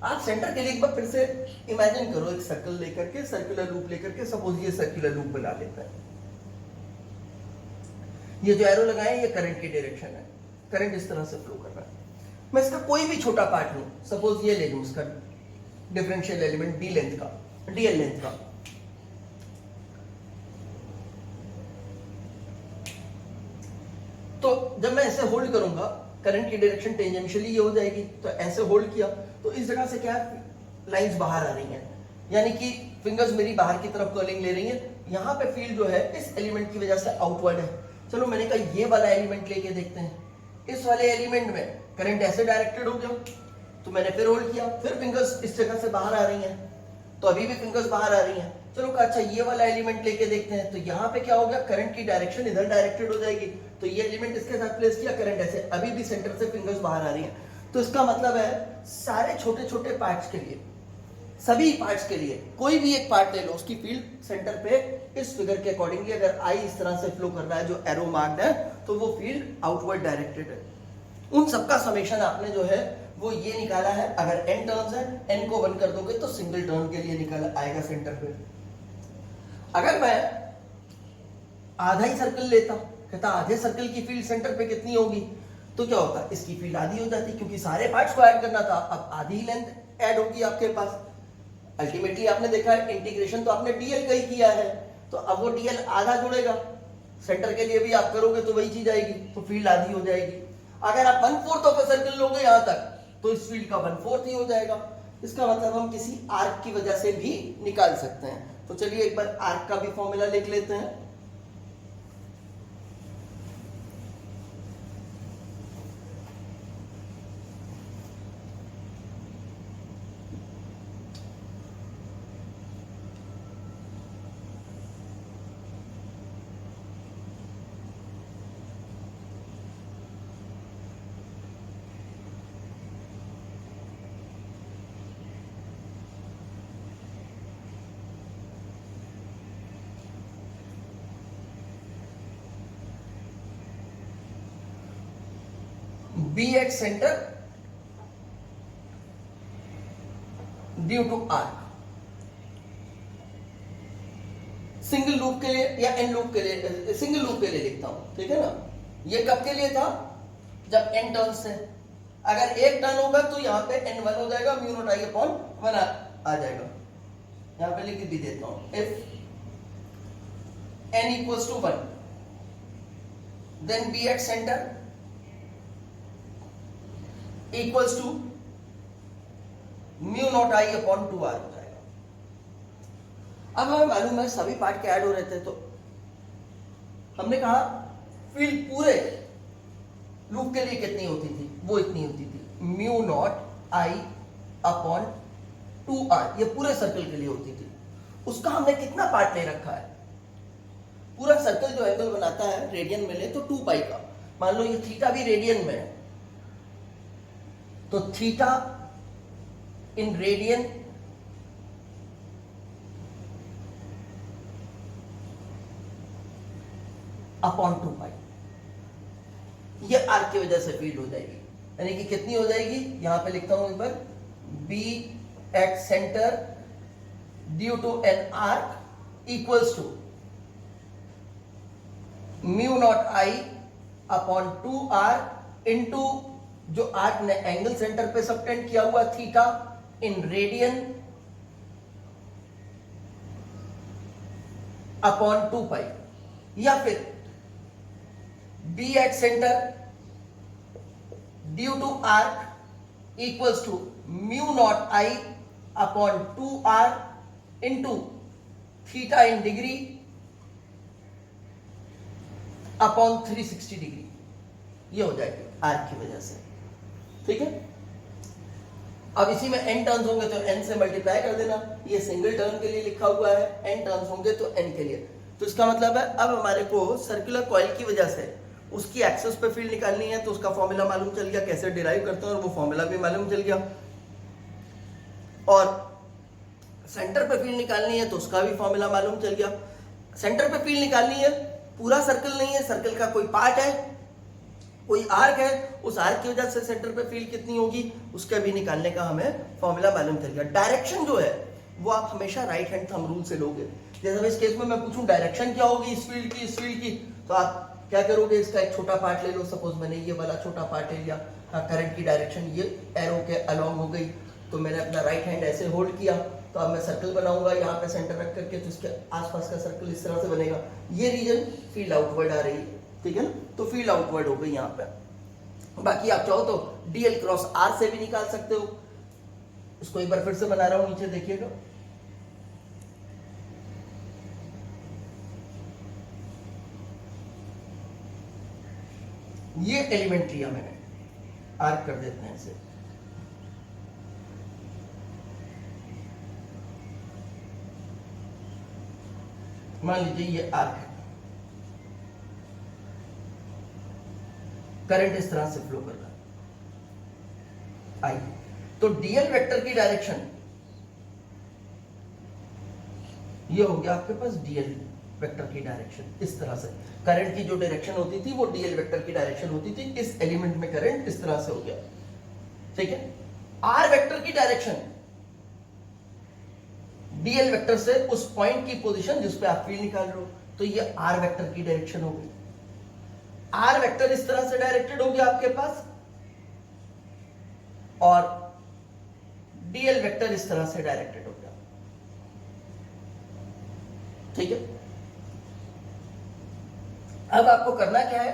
आप सेंटर के लिए एक बार फिर से इमेजिन करो, एक सर्कल लेकर के, सर्कुलर लूप लेकर के, सपोज ये सर्कुलर लूप बना लेता है, ये जो एरो लगाए ये करंट की डायरेक्शन है, करंट इस तरह से फ्लो कर रहा है। मैं इसका कोई भी छोटा पार्ट लूं, सपोज ये ले लूं, इसका डिफरेंशियल एलिमेंट डी लेंथ का, डीएल लेंथ का, तो जब मैं ऐसे होल्ड करूंगा, करंट की डायरेक्शन टेंजेंशियली ये हो जाएगी, तो ऐसे होल्ड किया तो इस जगह से क्या लाइंस बाहर आ रही हैं, यानी कि फिंगर्स मेरी बाहर की तरफ कर्लिंग ले रही हैं, यहाँ पे फील्ड जो है इस एलिमेंट की वजह से आउटवर्ड है। चलो मैंने कहा ये वाला एलिमेंट लेके देखते हैं, इस वाले एलिमेंट में करंट ऐसे डायरेक्टेड हो गया, तो मैंने फिर होल्ड किया, फिर फिंगर्स इस जगह से बाहर आ रही हैं, तो अभी भी फिंगर्स बाहर आ रही हैं। चलो अच्छा ये वाला एलिमेंट लेके देखते हैं, तो यहाँ पे क्या हो गया, करंट की डायरेक्शन इधर डायरेक्टेड हो जाएगी, तो ये एलिमेंट इसके साथ प्लेस किया, करंट ऐसे, अभी भी सेंटर से फिंगर्स बाहर आ रही हैं। तो इसका मतलब है सारे छोटे छोटे पार्ट्स के लिए, सभी पार्ट्स के लिए कोई भी एक पार्ट ले लो, उसकी फील्ड सेंटर पे इस फिगर के अकॉर्डिंगली, अगर आई इस तरह से फ्लो कर रहा है जो एरो मार्क्ड है, तो वो फील्ड आउटवर्ड डायरेक्टेड है। उन सबका समेशन आपने जो है वो ये निकाला है, अगर n टर्न्स है, n को 1 कर दोगे तो सिंगल टर्न के लिए निकल आएगा सेंटर पे। अगर मैं आधा ही सर्कल लेता, कहता आधे सर्कल की फील्ड सेंटर पे कितनी होगी, तो क्या होता, इसकी फील्ड आधी हो जाती, क्योंकि सारे पार्ट्स को ऐड करना था, अब आधी लेंथ ऐड होगी आपके पास। अल्टीमेटली आपने देखा है इंटीग्रेशन तो आपने डीएल का ही किया है, तो अब वो डीएल आधा जुड़ेगा, सेंटर के लिए भी आप करोगे तो वही चीज आएगी, तो फील्ड आधी हो जाएगी। अगर आप 1/4 ऑफ अ सर्कल लोगे यहां तक तो इस फील्ड का 1/4 ही हो जाएगा। इसका मतलब हम किसी आर्क की वजह से भी निकाल सकते हैं। तो चलिए एक बार आर्क का भी फॉर्मूला लिख लेते हैं। B at centre due to arc. Single loop के लिए या एन लूप के लिए, सिंगल लूप के लिए लिखता हूं, ठीक है ना। ये कब के लिए था, जब एन टर्न्स है। अगर एक टर्न होगा तो यहां पे n 1 हो जाएगा, म्यू नॉट आई अपॉन 1 आ जाएगा। यहां पे लिख भी देता हूं, if n equals to 1 then b at centre equals to mu naught I upon 2r हो जाएगा। अब हमें मालूम है सभी पार्ट के ऐड हो रहे थे, तो हमने कहा फील्ड पूरे लूप के लिए कितनी होती थी, वो इतनी होती थी, mu naught I upon 2r। ये पूरे सर्कल के लिए होती थी। उसका हमने कितना पार्ट ले रखा है, पूरा सर्कल जो एंगल बनाता है रेडियन में ले तो 2 पाई का। मान लो ये थीटा भी रेडियन में है, तो theta in radian upon 2 pi. ये आर्क की वजह से फील्ड हो जाएगी, यानी कि कितनी हो जाएगी, यहां पे लिखता हूं एक बार, B at centre due to an arc equals to mu naught I upon 2r into जो आर्क ने एंगल सेंटर पे सबटेंड किया हुआ theta in radian upon 2 pi, या फिर B at centre due to arc equals to mu naught I upon 2r into theta in degree upon 360 degree. ये हो जाएगी आर्क की वजह से, ठीक है। अब इसी में n टर्न्स होंगे तो n से मल्टीप्लाई कर देना। ये सिंगल टर्न के लिए लिखा हुआ है, n टर्न्स होंगे तो n के लिए। तो इसका मतलब है अब हमारे को सर्कुलर कॉइल की वजह से उसकी एक्सिस पे फील्ड निकालनी है, तो उसका फॉर्मूला मालूम चल गया, कैसे डिराइव करते हैं, और वो फॉर्मूला भी मालूम चल गया। और सेंटर पे फील्ड निकालनी है तो उसका भी फॉर्मूला मालूम चल गया। सेंटर पे फील्ड निकालनी है, पूरा सर्कल नहीं है, सर्कल का कोई पार्ट है, कोई आर्क है, उस आर्क की वजह से सेंटर पे फील्ड कितनी होगी उसका भी निकालने का हमें फॉर्मूला मालूम चल गया। डायरेक्शन जो है वो आप हमेशा राइट हैंड थंब रूल से लोगे। जैसे इस केस में मैं पूछूं डायरेक्शन क्या होगी इस फील्ड की, तो आप क्या करोगे, इसका एक छोटा पार्ट ले लो। सपोज मैंने ये वाला छोटा पार्ट ले लिया, करंट की डायरेक्शन ये एरो के अलोंग हो गई, तो मैंने अपना राइट हैंड ऐसे होल्ड किया, तो अब मैं सर्कल बनाऊंगा यहाँ पे सेंटर रख करके, तो इसके आसपास का सर्कल इस तरह से बनेगा। ये रीजन फील्ड आउटवर्ड आ रही है, ठीक है ना, तो फील्ड आउटवर्ड हो गई यहाँ पे। बाकी आप चाहो तो डीएल क्रॉस आर से भी निकाल सकते हो। इसको एक बार फिर से बना रहा हूं, नीचे देखिएगा। ये एलिमेंट लिया मैंने, आर्क कर देते हैं इसे। मान लीजिए ये आर्क है, करंट इस तरह से फ्लो कर रहा है आई, तो डीएल वेक्टर की डायरेक्शन ये हो गया आपके पास डीएल वेक्टर की डायरेक्शन। इस तरह से करंट की जो डायरेक्शन होती थी वो डीएल वेक्टर की डायरेक्शन होती थी। इस एलिमेंट में करंट इस तरह से हो गया, ठीक है। आर वेक्टर की डायरेक्शन डीएल वेक्टर से उस पॉइंट की पोजीशन जिस पे आप फील्ड निकाल रहे हो, तो ये आर वेक्टर की डायरेक्शन हो गई। आर वेक्टर इस तरह से डायरेक्टेड हो गया आपके पास, और डीएल वेक्टर इस तरह से डायरेक्टेड हो गया, ठीक है। अब आपको करना क्या है,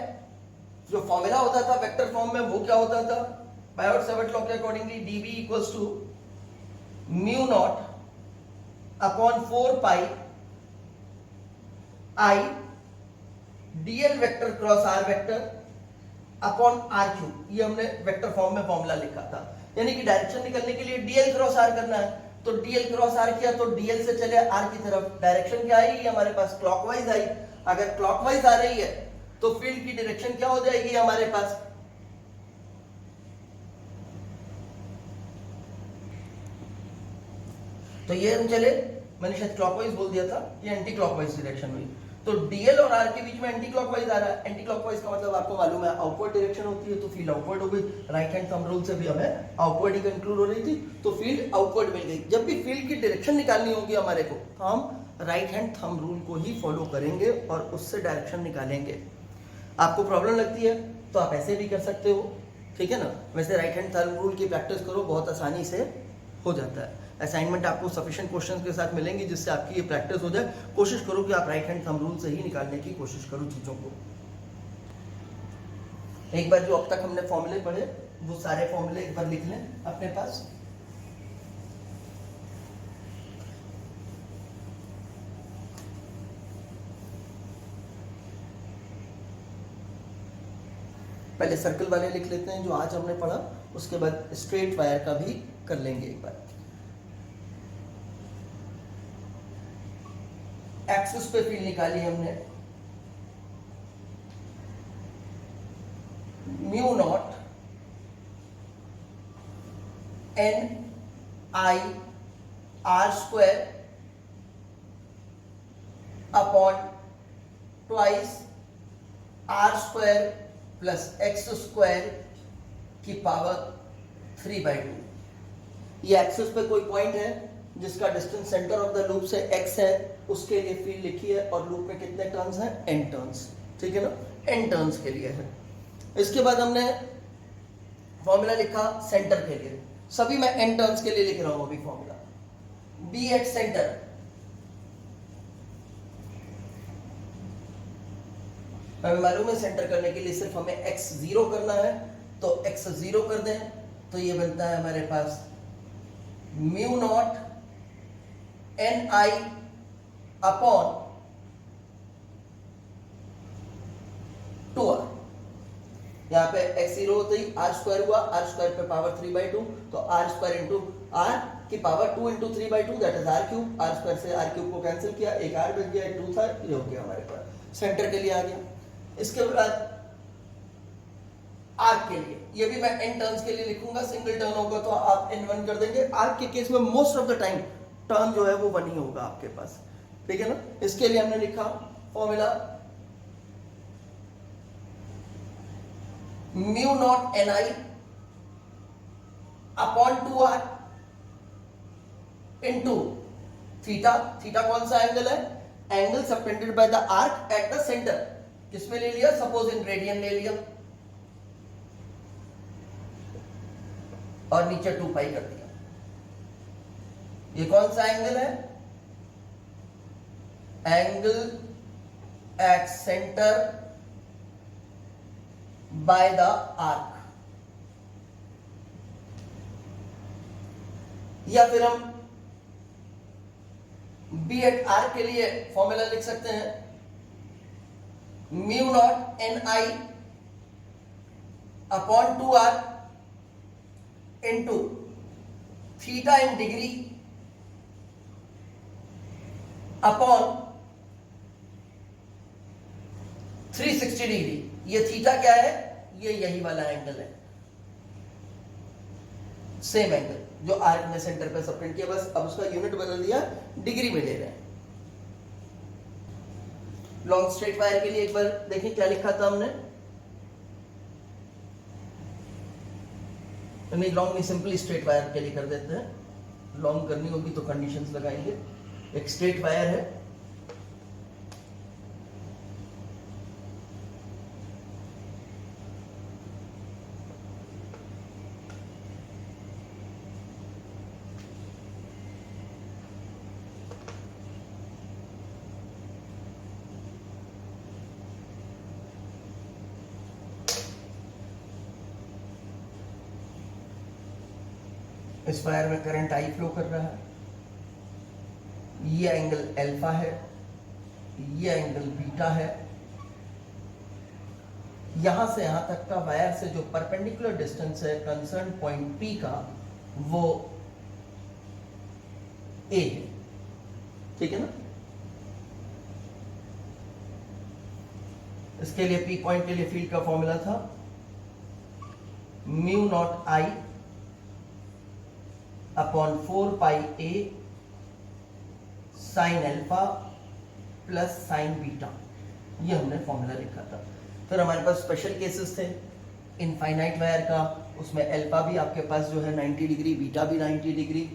जो फॉर्मूला होता था वेक्टर फॉर्म में वो क्या होता था, बायोट-सावर्ट लॉ के accordingly dv equals to mu naught upon 4 pi I dl vector cross r vector upon r cube. ये हमने वेक्टर फॉर्म में फॉर्मूला लिखा था, यानी कि डायरेक्शन निकलने के लिए dl क्रॉस r करना है, तो dl क्रॉस r किया तो dl से चले r की तरफ, डायरेक्शन क्या आई हमारे पास, क्लॉकवाइज आई। अगर क्लॉकवाइज आ रही है तो फील्ड की डायरेक्शन क्या हो जाएगी हमारे पास, तो ये हम चले, मैंने शायद क्लॉकवाइज बोल दिया था, ये एंटी क्लॉकवाइज डायरेक्शन हुई। तो डीएल और आर के बीच में एंटी क्लॉकवाइज आ रहा है, एंटी क्लॉकवाइज का मतलब आपको मालूम है आउटवर्ड डायरेक्शन होती है, तो फील्ड आउटवर्ड हो गई। राइट हैंड थंब रूल से भी हमें आउटवर्ड ही कंक्लूड हो रही थी, तो फील्ड आउटवर्ड मिल गई। जब भी फील्ड की डायरेक्शन निकालनी होगी हमारे को, तो हम राइट हैंड थंब रूल को ही फॉलो करेंगे और उससे डायरेक्शन निकालेंगे। आपको प्रॉब्लम लगती है तो आप ऐसे भी कर सकते हो, ठीक है ना। वैसे राइट हैंड थंब रूल की प्रैक्टिस करो, बहुत आसानी से हो जाता है। असाइनमेंट आपको सफिशिएंट क्वेश्चंस के साथ मिलेंगे जिससे आपकी ये प्रैक्टिस हो जाए। कोशिश करो कि आप राइट हैंड थंब रूल से ही निकालने की कोशिश करो चीजों को। एक बार जो अब तक हमने फॉर्मूले पढ़े वो सारे फॉर्मूले एक बार लिख लें अपने पास। पहले सर्कल वाले लिख लेते हैं जो आज हमने पढ़ा, उसके बाद स्ट्रेट वायर का भी कर लेंगे एक बार। एक्सिस पे फील्ड निकाली हमने, mu naught N I r square upon twice r square plus x square की पावर 3/2। ये एक्सिस पे कोई पॉइंट है जिसका distance centre of the loop से x है, उसके लिए फील्ड लिखी है, और लूप में कितने टर्न्स हैं, n टर्न्स, ठीक है ना, n टर्न्स के लिए है। इसके बाद हमने फॉर्मूला लिखा सेंटर के लिए, सभी मैं n टर्न्स के लिए लिख रहा हूं अभी फॉर्मूला। b एट सेंटर हमें मालूम है सेंटर करने के लिए सिर्फ हमें x 0 करना है, तो x 0 कर दें तो ये बनता है हमारे पास mu naught N I upon 2r। यहां पे x 0 होते ही r स्क्वायर हुआ, r स्क्वायर पे पावर 3/2, तो r स्क्वायर इंटू r की power 2 into 3/2 that is r cube. r square से r क्यूब को कैंसिल किया, एक r बच गया, एक 2 था, ये हो गया हमारे पास सेंटर के लिए आ गया। इसके बाद आर्क के लिए, ये भी मैं n टर्न्स के लिए लिखूंगा, सिंगल टर्न होगा तो आप n1 कर देंगे। आर्क के केस में most of the time turn जो है वो 1 ही होगा आपके पास, ठीक है ना। इसके लिए हमने लिखा formula mu naught N I upon 2r into theta. Theta कौन सा एंगल है, angle subtended by the arc at the centre. किसमें ले लिया, सपोज इन रेडियन ले लिया, और नीचे 2 पाई कर दिया। ये कौन सा एंगल है, angle at centre by the arc. या फिर हम बी एट आर के लिए फॉर्मूला लिख सकते हैं mu naught N I upon 2r into theta in degree upon 360 degree. ये थीटा क्या है, ये यही वाला एंगल है, सेम एंगल जो आर्क ने सेंटर पे सबटेंड किया, बस अब उसका यूनिट बदल दिया, डिग्री में ले रहे हैं। लॉन्ग स्ट्रेट वायर के लिए एक बार देखिए क्या लिखा था हमने, नहीं लॉन्ग नहीं, सिंपली स्ट्रेट वायर के लिए कर देते हैं। लॉन्ग करनी होगी तो कंडीशंस लगाएंगे। एक स्ट्रेट वायर है, इस वायर में करंट आई फ्लो कर रहा है, ये एंगल अल्फा है, ये एंगल बीटा है। यहां से यहां तक का वायर से जो परपेंडिकुलर डिस्टेंस है कंसर्न पॉइंट P का वो A है, ठीक है ना। इसके लिए P पॉइंट के लिए फील्ड का फॉर्मूला था mu naught I upon 4 pi A sine alpha plus sine beta, ये हमने फॉर्मूला लिखा था। फिर हमारे पास स्पेशल केसेस थे इनफाइनाइट वायर का, उसमें अल्फा भी आपके पास जो है 90 डिग्री, बीटा भी 90 डिग्री,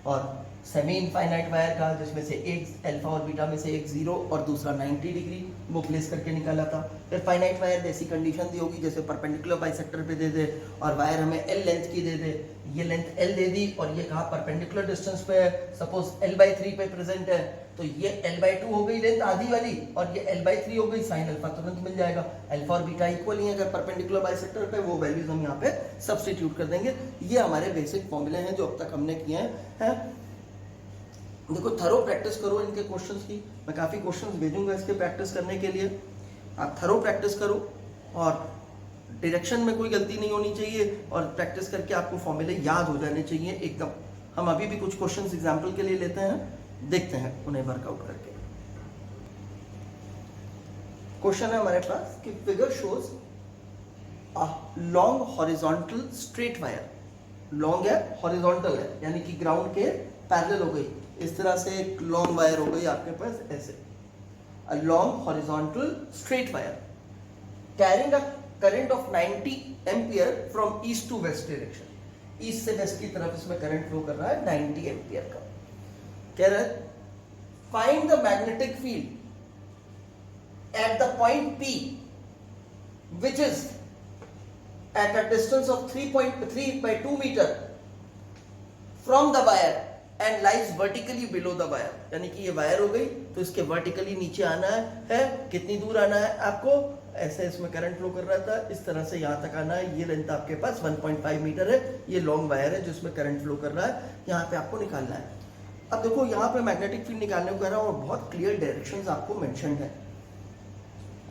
और सेमी इनफाइनाइट वायर का जिसमें से एक अल्फा और बीटा में से एक 0 और दूसरा 90 डिग्री, वो प्लेस करके निकाला था। फिर फाइनाइट वायर जैसी कंडीशन दी होगी, जैसे परपेंडिकुलर बाइसेक्टर पे दे दे और वायर हमें L लेंथ की दे दे, ये लेंथ L दे दी और ये कहाँ परपेंडिकुलर डिस्टेंस पे है, सपोज L/3 पे प्रेजेंट है, तो ये L/2 हो गई लेंथ आधी वाली और ये L/3 हो गई, साइन अल्फा तुरंत मिल जाएगा। अल्फा और बीटा इक्वल ही है अगर परपेंडिकुलर बाइसेक्टर पे, वो वैल्यूज हम यहाँ पे सब्स्टिट्यूट कर देंगे। ये हमारे बेसिक फॉर्मूले हैं जो अब तक हमने किए हैं। देखो थरो प्रैक्टिस करो इनके क्वेश्चंस की, मैं काफ़ी क्वेश्चंस भेजूंगा इसके प्रैक्टिस करने के लिए। आप थरो प्रैक्टिस करो और डायरेक्शन में कोई गलती नहीं होनी चाहिए और प्रैक्टिस करके आपको फॉर्मूले याद हो जाने चाहिए एकदम। हम अभी भी कुछ क्वेश्चंस एग्जाम्पल के लिए लेते हैं, देखते हैं उन्हें वर्कआउट करके। क्वेश्चन है हमारे पास कि फिगर शोज अ long horizontal straight wire, long है हॉरिजॉन्टल है यानी कि ग्राउंड के पैरेलल हो गई, इस तरह से एक लॉन्ग वायर हो गई आपके पास ऐसे, a long horizontal straight wire carrying a current of 90 ampere from east to west direction, east से वेस्ट की तरफ इसमें करंट फ्लो कर रहा है 90 एम्पियर का। कह रहा है find the magnetic field at the point P which is at a distance of 3.3/2 meter from the wire and lies vertically below the wire, यानी कि ये वायर हो गई तो इसके वर्टिकली नीचे आना है। कितनी दूर आना है आपको, ऐसे इसमें करंट फ्लो कर रहा था, इस तरह से यहाँ तक आना है। ये लेंथ आपके पास 1.5 मीटर है, ये लॉन्ग वायर है जिसमें करंट फ्लो कर रहा है, यहाँ पे आपको निकालना है। अब देखो यहाँ पे मैग्नेटिक फील्ड निकालने को कह रहा हूँ और बहुत क्लियर डायरेक्शंस आपको मेंशन है।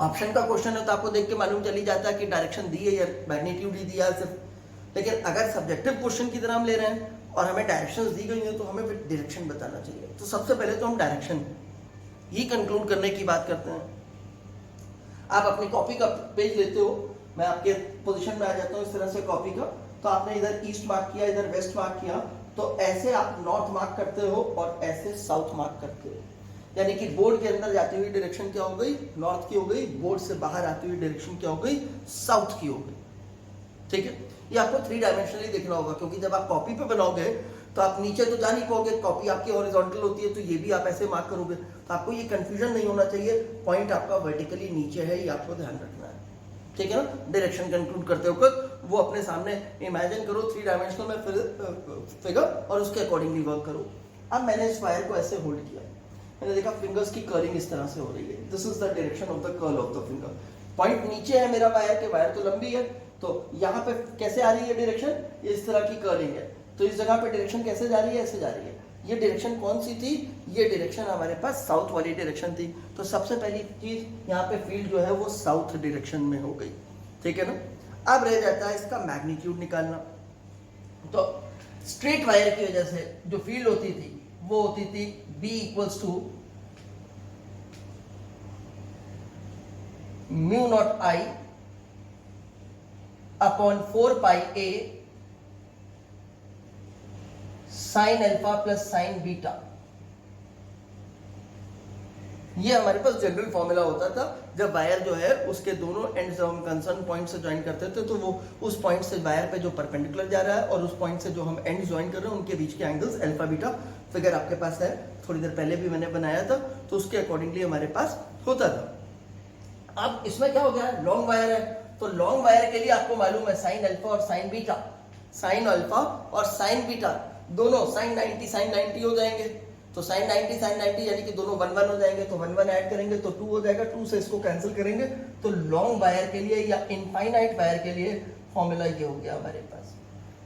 ऑप्शन का क्वेश्चन है तो आपको देख के मालूम चली जाता है कि डायरेक्शन दी है या मैग्नीट्यूड ही दिया है सिर्फ, लेकिन अगर सब्जेक्टिव क्वेश्चन की तरह हम ले रहे हैं और हमें डायरेक्शंस दी गई हैं तो हमें फिर डायरेक्शन बताना चाहिए। तो सबसे पहले तो हम डायरेक्शन ही कंक्लूड करने की बात करते हैं। आप अपनी कॉपी का पेज लेते हो, मैं आपके पोजीशन में आ जाता हूँ इस तरह से कॉपी का, तो आपने इधर ईस्ट मार्क किया, इधर वेस्ट मार्क किया, तो ऐसे आप नॉर्थ मार्क करते हो और ऐसे साउथ मार्क करते हो, यानी कि बोर्ड के अंदर जाती हुई डायरेक्शन क्या हो गई, नॉर्थ की हो गई, बोर्ड से बाहर आती हुई डायरेक्शन क्या हो गई, साउथ की हो गई। ठीक है, ये आपको 3 डायमेंशनली देखना होगा, क्योंकि जब आप कॉपी पे बनाओगे तो आप नीचे तो जा नहीं पाओगे, कॉपी आपकी हॉरिजॉन्टल होती है तो ये भी आप ऐसे मार्क करोगे, तो आपको ये कंफ्यूजन नहीं होना चाहिए, पॉइंट आपका वर्टिकली नीचे है, ये आपको ध्यान रखना है। ठीक है ना, डायरेक्शन कंक्लूड करते वक्त वो अपने सामने इमेजिन करो 3 डायमेंशनल में फिगर और उसके अकॉर्डिंगली वर्क करो। अब मैंने इस वायर को ऐसे होल्ड किया, मैंने देखा फिंगर्स की कर्लिंग इस तरह से हो रही है, this is the direction of the curl of the finger. Point नीचे है मेरा वायर के, वायर तो लंबी है, तो यहाँ पे कैसे आ रही है डायरेक्शन, ये इस तरह की कर्लिंग है, तो इस जगह पे डायरेक्शन कैसे जा रही है, ऐसे जा रही है। ये डायरेक्शन कौन सी थी, ये डायरेक्शन हमारे पास साउथ वाली डायरेक्शन थी, तो सबसे पहली चीज यहाँ पे फील्ड जो है वो साउथ डायरेक्शन में हो गई। ठीक है ना। अब रह जाता है इसका मैग्नीट्यूड निकालना। तो स्ट्रेट वायर की वजह से जो फील्ड होती थी वो होती थी B equals to mu naught I upon 4 pi A sine alpha plus sine beta. ये हमारे पास जनरल फॉर्मूला होता था जब वायर जो है उसके दोनों एंड्स हम कंसर्न पॉइंट से ज्वाइन करते थे, तो वो उस पॉइंट से वायर पे जो परपेंडिकुलर जा रहा है और उस पॉइंट से जो हम एंड ज्वाइन कर रहे हैं उनके बीच के एंगल्स अल्फा बीटा। फिगर आपके पास है, थोड़ी देर पहले भी मैंने बनाया था, तो उसके अकॉर्डिंगली हमारे पास होता था। अब इसमें क्या हो गया, लॉन्ग वायर है, तो लॉन्ग वायर के लिए आपको मालूम है साइन अल्फा और साइन बीटा, साइन अल्फा और साइन बीटा दोनों साइन 90 हो जाएंगे, तो साइन 90 यानी कि दोनों 1 1 हो जाएंगे, तो 1 1 ऐड करेंगे तो 2 हो जाएगा, 2 से इसको कैंसिल करेंगे, तो लॉन्ग वायर के लिए या इनफाइनाइट वायर के लिए फॉर्मूला ये हो गया हमारे पास,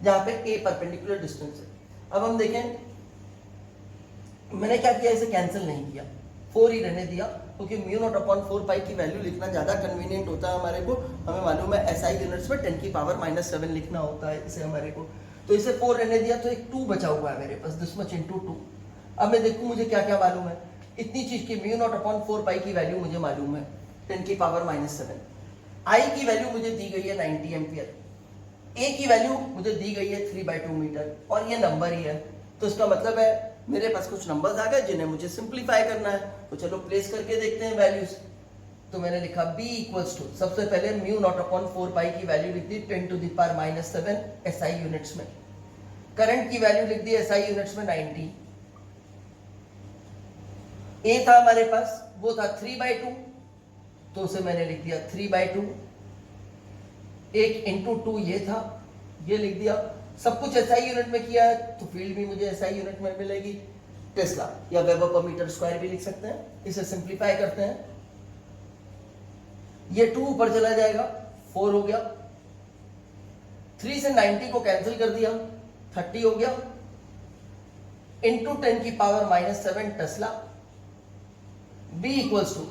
जहां पे A परपेंडिकुलर डिस्टेंस है। अब हम देखें, मैंने क्या किया, इसे कैंसिल नहीं किया, 4 ही रहने दिया, क्योंकि म्यू नॉट अपॉन 4 पाई की वैल्यू लिखना ज्यादा कन्वीनियंट होता है हमारे को। हमें मालूम है SI यूनिट्स में 10 की पावर -7 लिखना होता है इसे हमारे को, तो इसे 4 रहने दिया, तो एक 2 बचा हुआ है मेरे पास, दिस मच इनटू 2। अब मैं देखूं मुझे क्या क्या मालूम है, इतनी चीज की म्यू नॉट अपॉन 4 पाई की वैल्यू मुझे मालूम है 10 की पावर -7, आई की वैल्यू मुझे दी गई है 90 एम्पियर, ए की वैल्यू मुझे दी गई है 3/2 मीटर, और ये नंबर ही है, तो इसका मतलब है मेरे पास कुछ नंबर्स आ गए जिन्हें मुझे सिंप्लीफाई करना है, तो चलो प्लेस करके देखते हैं वैल्यूज। तो मैंने लिखा b इक्वल्स टू, सबसे पहले म्यू नॉट अपॉन 4 पाई की वैल्यू लिख दी 10 to the power -7 SI units में, करंट की वैल्यू लिख दी SI यूनिट्स में 90, ए था हमारे पास, वो था 3/2, तो उसे मैंने लिख दिया 3/2, 1 इंटू 2 ये था, ये लिख दिया, सब कुछ SI यूनिट में किया है, तो फील्ड भी मुझे SI यूनिट में मिलेगी, टेस्ला या वेबर पर मीटर स्क्वायर भी लिख सकते हैं। इसे सिंप्लीफाई करते हैं, ये 2 ऊपर चला जाएगा, 4 हो गया, 3 से 90 को कैंसिल कर दिया, 30 हो गया, इंटू 10 की power -7 tesla, b equals to,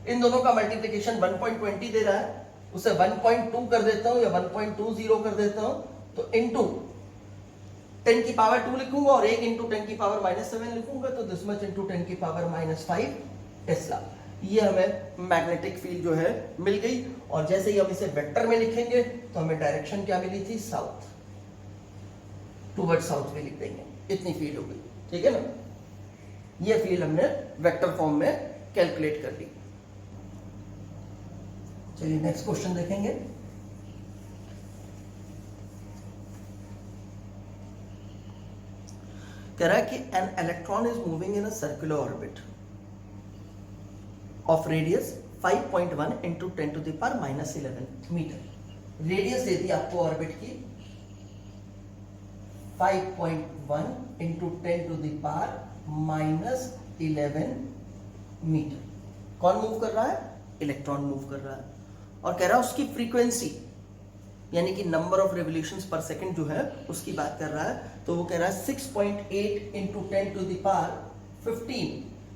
इन दोनों का मल्टीप्लिकेशन 1.20 दे रहा है, उसे 1.2 कर देता हूं या 1.20 कर देता हूं, तो इंटू 10 की पावर 2 लिखूंगा और 1 इंटू 10 की पावर -7 लिखूंगा, तो दिस मच इंटू 10 की पावर -5 टेस्ला। ये हमें मैग्नेटिक फील्ड जो है मिल गई, और जैसे ही हम इसे वेक्टर में लिखेंगे तो हमें डायरेक्शन क्या मिली थी, साउथ, टूवर्ड साउथ में लिख देंगे, इतनी फील्ड हो गई, ठीक है ना। ये फील्ड हमने वेक्टर फॉर्म में कैलकुलेट कर ली। चलिए नेक्स्ट क्वेश्चन देखेंगे। कह रहा है कि an electron is moving in a circular orbit of radius 5.1 into 10 to the power -11 metre. Radius दे दी आपको ऑर्बिट की 5.1 into 10 to the power -11 metre. कौन मूव कर रहा है, इलेक्ट्रॉन मूव कर रहा है, और कह रहा है उसकी फ्रीक्वेंसी यानी कि number of revolutions per second जो है उसकी बात कर रहा है, तो वो कह रहा है 6.8 into 10 to the power 15,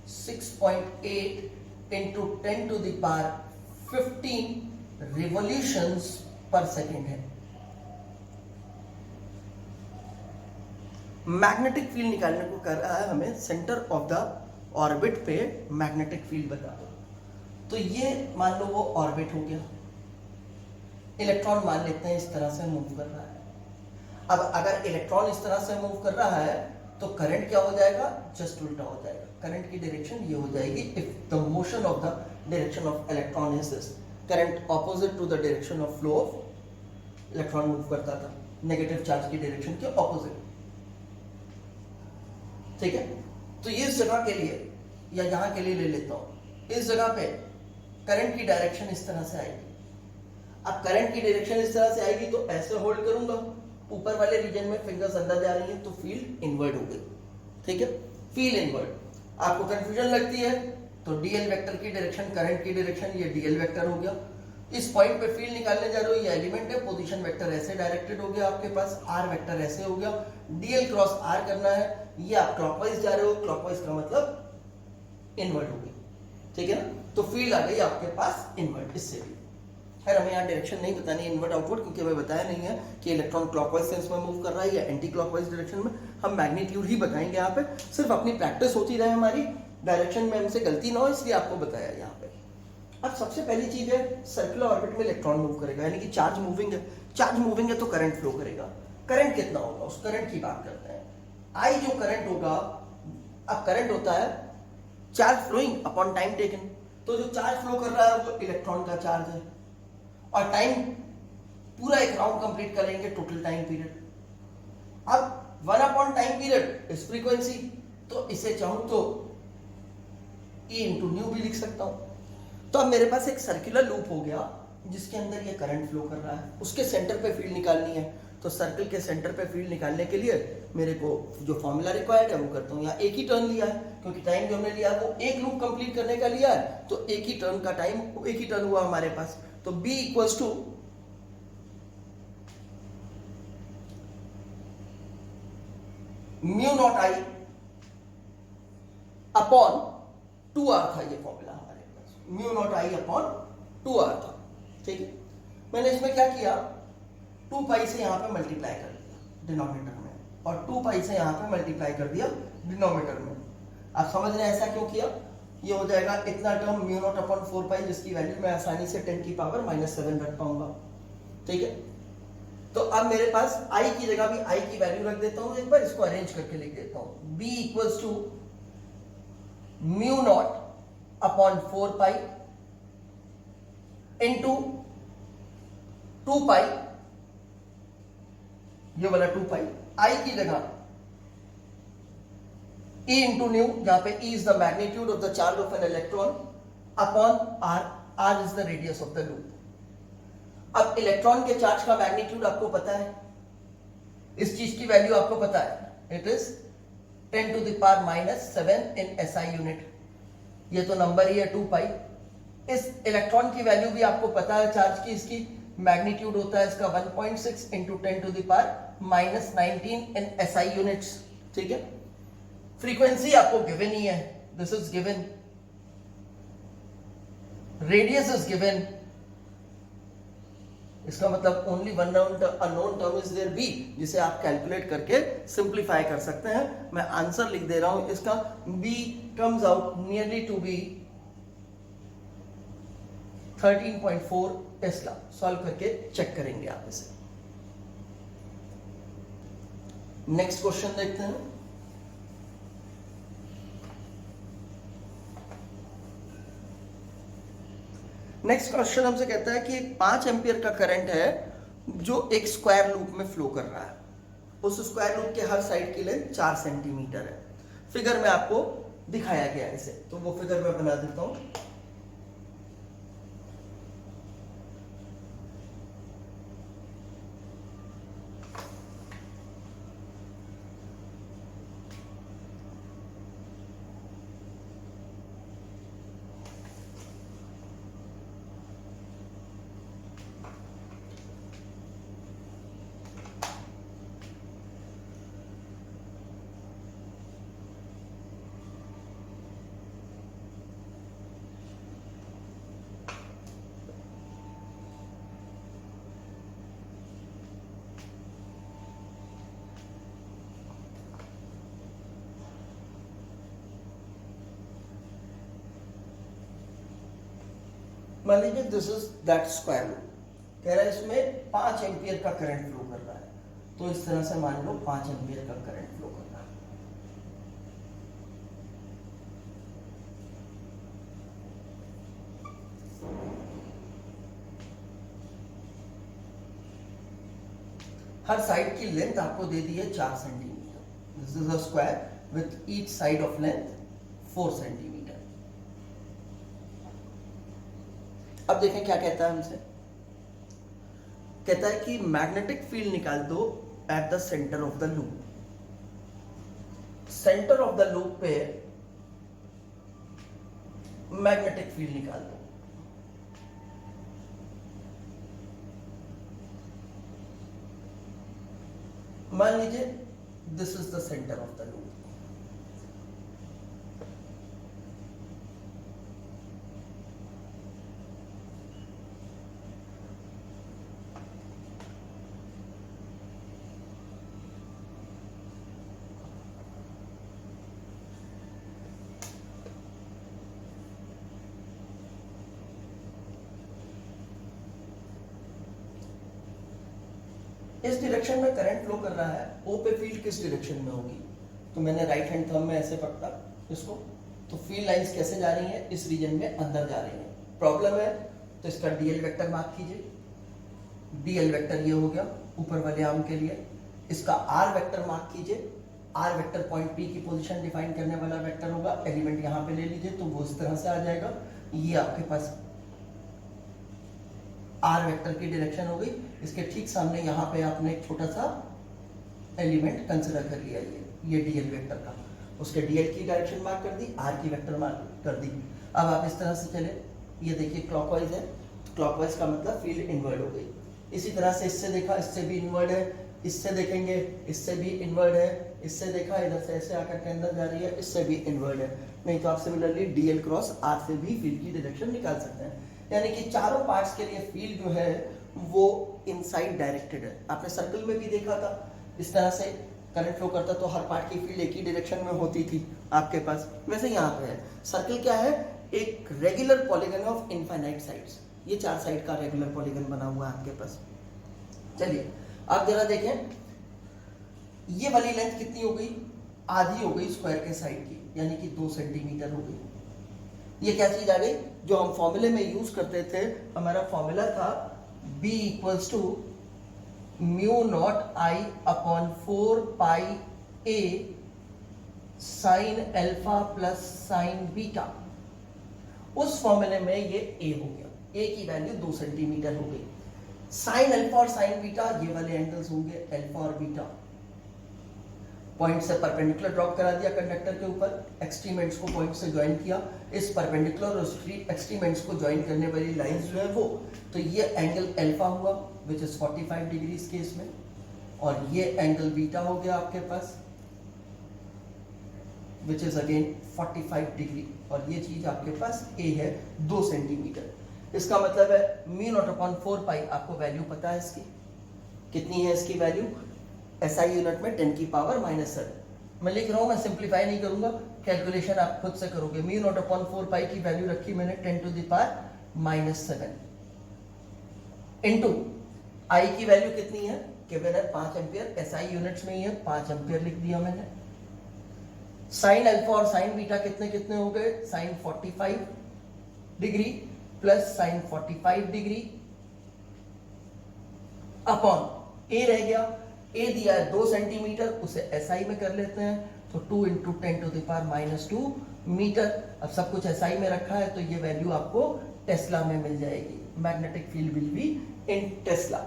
6.8 into 10 to the power 15 revolutions per second है। मैग्नेटिक फील्ड निकालने को कर रहा है हमें, सेंटर ऑफ द ऑर्बिट पे मैग्नेटिक फील्ड बता दो। तो ये मान लो वो ऑर्बिट हो गया, इलेक्ट्रॉन मान लेते हैं इस तरह से मूव कर रहा है। अब अगर इलेक्ट्रॉन इस तरह से मूव कर रहा है तो करंट क्या हो जाएगा, जस्ट उल्टा हो जाएगा, करंट की डायरेक्शन ये हो जाएगी, if the motion of the direction of electron is this, current opposite to the direction of flow of electron move करता था, नेगेटिव चार्ज की डायरेक्शन के ऑपोजिट, ठीक है। तो ये इस जगह के लिए या यहां के लिए ले लेता हूं, इस जगह पे करंट की डायरेक्शन इस तरह से आएगी। अब करंट की डायरेक्शन इस तरह से आएगी तो ऐसे होल्ड करूंगा, ऊपर वाले रीजन में फिंगर्स अंदर जा रही है तो फील्ड इनवर्ड हो गई, ठीक है, फील्ड इनवर्ड। आपको कंफ्यूजन लगती है तो डीएल वेक्टर की डायरेक्शन, करंट की डायरेक्शन, ये डीएल वेक्टर हो गया। इस पॉइंट पे फील्ड निकालने जा रहे हो, ये एलिमेंट है, पोजीशन वेक्टर ऐसे डायरेक्टेड हो गया आपके पास, आर वेक्टर ऐसे हो गया, डीएल क्रॉस आर करना है, ये आप क्लॉकवाइज जा रहे हो, क्लॉकवाइज का मतलब इनवर्ड हो गई, ठीक है ना। तो फील्ड आ गई आपके पास इनवर्ड, इससे भी खैर हमें यहाँ डायरेक्शन नहीं बतानी इनवर्ड आउटवर्ड, क्योंकि हमें बताया नहीं है कि इलेक्ट्रॉन क्लॉकवाइज सेंस में मूव कर रहा है या एंटी क्लॉकवाइज डायरेक्शन में। हम मैग्नीट्यूड ही बताएंगे यहाँ पे, सिर्फ अपनी प्रैक्टिस होती रहे हमारी, डायरेक्शन में हमसे गलती ना हो, इसलिए आपको बताया यहाँ पे। अब सबसे पहली चीज है, सर्कुलर ऑर्बिट में इलेक्ट्रॉन मूव करेगा, यानी कि चार्ज मूविंग है, चार्ज मूविंग है तो करंट फ्लो करेगा। करंट कितना होगा, उस करंट की बात करते हैं। आई जो करंट होगा, अब करंट होता है charge flowing upon time taken, तो जो चार्ज फ्लो कर रहा है वो इलेक्ट्रॉन का चार्ज है, और टाइम पूरा एक राउंड कंप्लीट करेंगे, टोटल टाइम पीरियड। अब 1 अपॉन टाइम पीरियड इस फ्रीक्वेंसी, तो इसे चाहूं तो E इंटू न्यू भी लिख सकता हूं। तो अब मेरे पास एक सर्कुलर लूप हो गया जिसके अंदर ये करंट फ्लो कर रहा है, उसके सेंटर पे फील्ड निकालनी है, तो सर्कल के सेंटर पे फील्ड निकालने के लिए मेरे को जो फॉर्मूला रिक्वायर्ड है वो करता हूँ। यहाँ एक ही टर्न लिया है, क्योंकि टाइम जो हमने लिया है वो एक लूप कंप्लीट करने का लिया है, तो एक ही टर्न का टाइम, एक ही टर्न हुआ हमारे पास, तो B equals to mu naught I upon 2r था ये फॉर्मूला हमारे पास, mu naught I upon 2r था, ठीक है। मैंने इसमें क्या किया, 2 पाई से यहां पे मल्टीप्लाई कर दिया डिनोमिनेटर में, और 2 पाई से यहां पे मल्टीप्लाई कर दिया डिनोमिनेटर में। आप समझ रहे हैं ऐसा क्यों किया, ये हो जाएगा इतना टर्म म्यू नॉट अपॉन 4 पाई, जिसकी वैल्यू मैं आसानी से 10 की पावर -7 रख पाऊंगा, ठीक है। तो अब मेरे पास i की जगह भी i की वैल्यू रख देता हूं, एक बार इसको अरेंज करके लिख देता हूं, b equals to mu naught upon 4 pi into 2 pi, ये वाला 2 पाई, i की जगह E इंटू न्यू, जहां पे E is the magnitude of the charge of an electron, upon r, r is the radius of the loop. अब electron के charge का magnitude आपको पता है, इस चीज की वैल्यू आपको पता है, it is 10 to the power -7 in SI unit, ये तो नंबर ही है 2 पाई। इस इलेक्ट्रॉन की वैल्यू भी आपको पता है चार्ज की, इसकी मैग्नीट्यूड होता है इसका 1.6 into 10 to the power -19 in SI units, ठीक है। फ्रीक्वेंसी आपको गिवन ही है, this is given, radius is given, इसका मतलब only one unknown term is there b, जिसे आप कैलकुलेट करके सिंप्लीफाई कर सकते हैं। मैं आंसर लिख दे रहा हूं इसका, b comes out nearly to be 13.4 tesla. Solve करके चेक करेंगे आप इसे। नेक्स्ट क्वेश्चन देखते हैं। नेक्स्ट क्वेश्चन हमसे कहता है कि 5 एम्पियर का करंट है जो एक स्क्वायर लूप में फ्लो कर रहा है, उस स्क्वायर लूप के हर साइड की लेंथ 4 सेंटीमीटर है। फिगर में आपको दिखाया गया है इसे, तो वो फिगर मैं बना देता हूं। मान लीजिए this is that square loop, कह रहा है इसमें 5 एम्पियर का करंट फ्लो कर रहा है, तो इस तरह से मान लो 5 एम्पियर का करंट फ्लो कर रहा है। हर साइड की लेंथ आपको दे दी है 4 centimetre. This is a square with each side of length 4 centimetre. अब देखें क्या कहता है हमसे, कहता है कि मैग्नेटिक फील्ड निकाल दो at the centre of the loop. Centre of the loop पे मैग्नेटिक फील्ड निकाल दो। मान लीजिए this is the centre of the loop. इस डायरेक्शन में करंट फ्लो कर रहा है, ओ पे फील्ड किस डायरेक्शन में होगी, तो मैंने राइट हैंड थंब में ऐसे पकड़ा इसको, तो फील्ड लाइंस कैसे जा रही हैं, इस रीजन में अंदर जा रही हैं। प्रॉब्लम है तो इसका डीएल वेक्टर मार्क कीजिए। डीएल वेक्टर ये हो गया ऊपर वाले आर्म के लिए। इसका आर वेक्टर मार्क कीजिए। आर वेक्टर पॉइंट पी की पोजीशन डिफाइन करने वाला वेक्टर होगा। एलिमेंट यहां पे ले लीजिए तो वो इस तरह से आ जाएगा। ये आपके पास आर वेक्टर की डायरेक्शन हो गई। इसके ठीक सामने यहाँ पे आपने एक छोटा सा एलिमेंट कंसिडर कर लिया, ये डीएल वेक्टर का, उसके डीएल की डायरेक्शन मार्क कर दी, आर की वेक्टर मार्क कर दी। अब आप इस तरह से चले, ये देखिए क्लॉकवाइज है, क्लॉकवाइज का मतलब फील्ड इनवर्ड हो गई। इसी तरह से इससे देखा, इससे भी इनवर्ड है, इससे देखेंगे इससे भी इनवर्ड है, इससे देखा इधर से ऐसे आकर के अंदर जा रही है, इससे भी इनवर्ड है। नहीं तो आप सिमिलरली डीएल क्रॉस आर से भी फील्ड की डायरेक्शन निकाल सकते हैं। यानी कि चारों पार्ट्स के लिए फील्ड जो है वो इनसाइड डायरेक्टेड है। आपने सर्कल में भी देखा था, इस तरह से करंट फ्लो करता तो हर पार्ट की फील्ड एक ही डायरेक्शन में होती थी आपके पास। वैसे यहाँ पे है सर्कल क्या है, एक regular polygon of infinite sides. ये 4 साइड का रेगुलर पॉलीगन बना हुआ है आपके पास। चलिए आप जरा देखें, ये वाली लेंथ कितनी हो गई, आधी हो गई स्क्वायर के साइड की, यानी कि 2 सेंटीमीटर हो गई। ये क्या चीज आ गई, जो हम फॉर्मूले में यूज करते थे, हमारा फॉर्मूला था B equals to mu naught I upon 4 pi a sine alpha plus sine beta. उस फॉर्मूले में ये a हो गया, a की वैल्यू 2 सेंटीमीटर हो गई। साइन अल्फा और साइन बीटा ये वाले एंगल्स होंगे अल्फा और बीटा। पॉइंट से परपेंडिकुलर ड्रॉप करा दिया कंडक्टर के ऊपर, एक्सट्रीम एंड्स को पॉइंट से ज्वाइन किया, इस परपेंडिकुलर और एक्सट्रीम एंड्स को ज्वाइन करने वाली लाइंस जो है वो, तो ये एंगल अल्फा हुआ विच इज 45 डिग्री इस केस में, और ये एंगल बीटा हो गया आपके पास विच इज अगेन 45 डिग्री, और ये चीज आपके पास a है 2 सेंटीमीटर। इसका मतलब है म्यू नॉट अपॉन 4 पाई, आपको वैल्यू पता है इसकी कितनी है, इसकी वैल्यू SI यूनिट में 10 की पावर -7। मैं लिख रहा हूं, मैं सिंप्लीफाई नहीं करूंगा, कैलकुलेशन आप खुद से करोगे। म्यू नॉट अपॉन 4 पाई की वैल्यू रखी मैंने 10 to the power -7 into I की वैल्यू कितनी है, केवल है 5 एम्पियर, SI यूनिट्स में ही है, 5 एम्पियर लिख दिया मैंने। साइन अल्फा और साइन बीटा कितने कितने हो गए, sine 45 degree plus sine 45 degree upon a रह गया, a दिया है 2 सेंटीमीटर, उसे SI में कर लेते हैं, तो 2 into 10 to the power -2 metre. अब सब कुछ SI में रखा है तो ये वैल्यू आपको टेस्ला में मिल जाएगी, magnetic field will be in Tesla.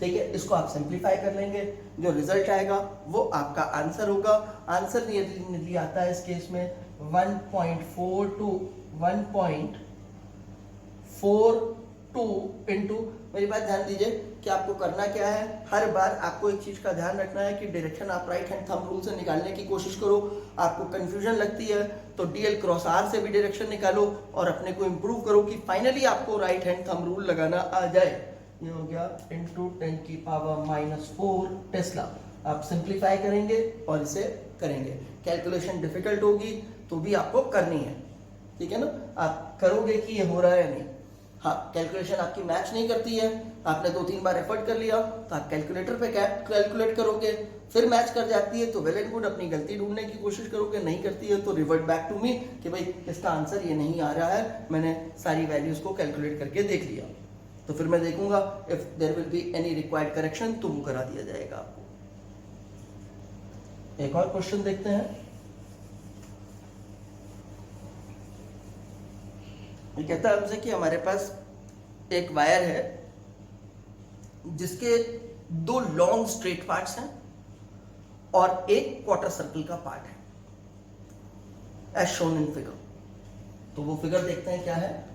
ठीक है, इसको आप सिंप्लीफाई कर लेंगे, जो रिजल्ट आएगा वो आपका आंसर होगा। आंसर नियरली आता है इस केस में 1.4 टू 1.42 इंटू, मेरी बात ध्यान दीजिए कि आपको करना क्या है, हर बार आपको एक चीज का ध्यान रखना है कि डायरेक्शन आप राइट हैंड थंब रूल से निकालने की कोशिश करो। आपको कंफ्यूजन लगती है तो डीएल क्रॉस आर से भी डायरेक्शन निकालो और अपने को इंप्रूव करो कि फाइनली आपको राइट हैंड थंब रूल लगाना आ जाए। ये हो गया इंटू 10 की पावर -4 टेस्ला। आप सिंप्लीफाई करेंगे और इसे करेंगे, कैलकुलेशन डिफिकल्ट होगी तो भी आपको करनी है, ठीक है ना। आप करोगे कि ये हो रहा है या नहीं। हाँ, कैलकुलेशन आपकी मैच नहीं करती है, आपने 2-3 बार एफर्ट कर लिया तो आप कैलकुलेटर पे कैलकुलेट करोगे, फिर मैच कर जाती है तो वेल एंड गुड, अपनी गलती ढूंढने की कोशिश करोगे, नहीं करती है तो रिवर्ट बैक टू मी कि भाई इसका आंसर ये नहीं आ रहा है, मैंने सारी वैल्यूज को कैलकुलेट करके देख लिया। तो फिर मैं देखूंगा if there will be any required correction तो वो करा दिया जाएगा आपको। एक और क्वेश्चन देखते हैं। ये कहता है हमसे कि हमारे पास एक वायर है जिसके 2 लॉन्ग स्ट्रेट पार्ट्स हैं और एक क्वार्टर सर्कल का पार्ट है एज शोन इन फिगर। तो वो फिगर देखते हैं क्या है।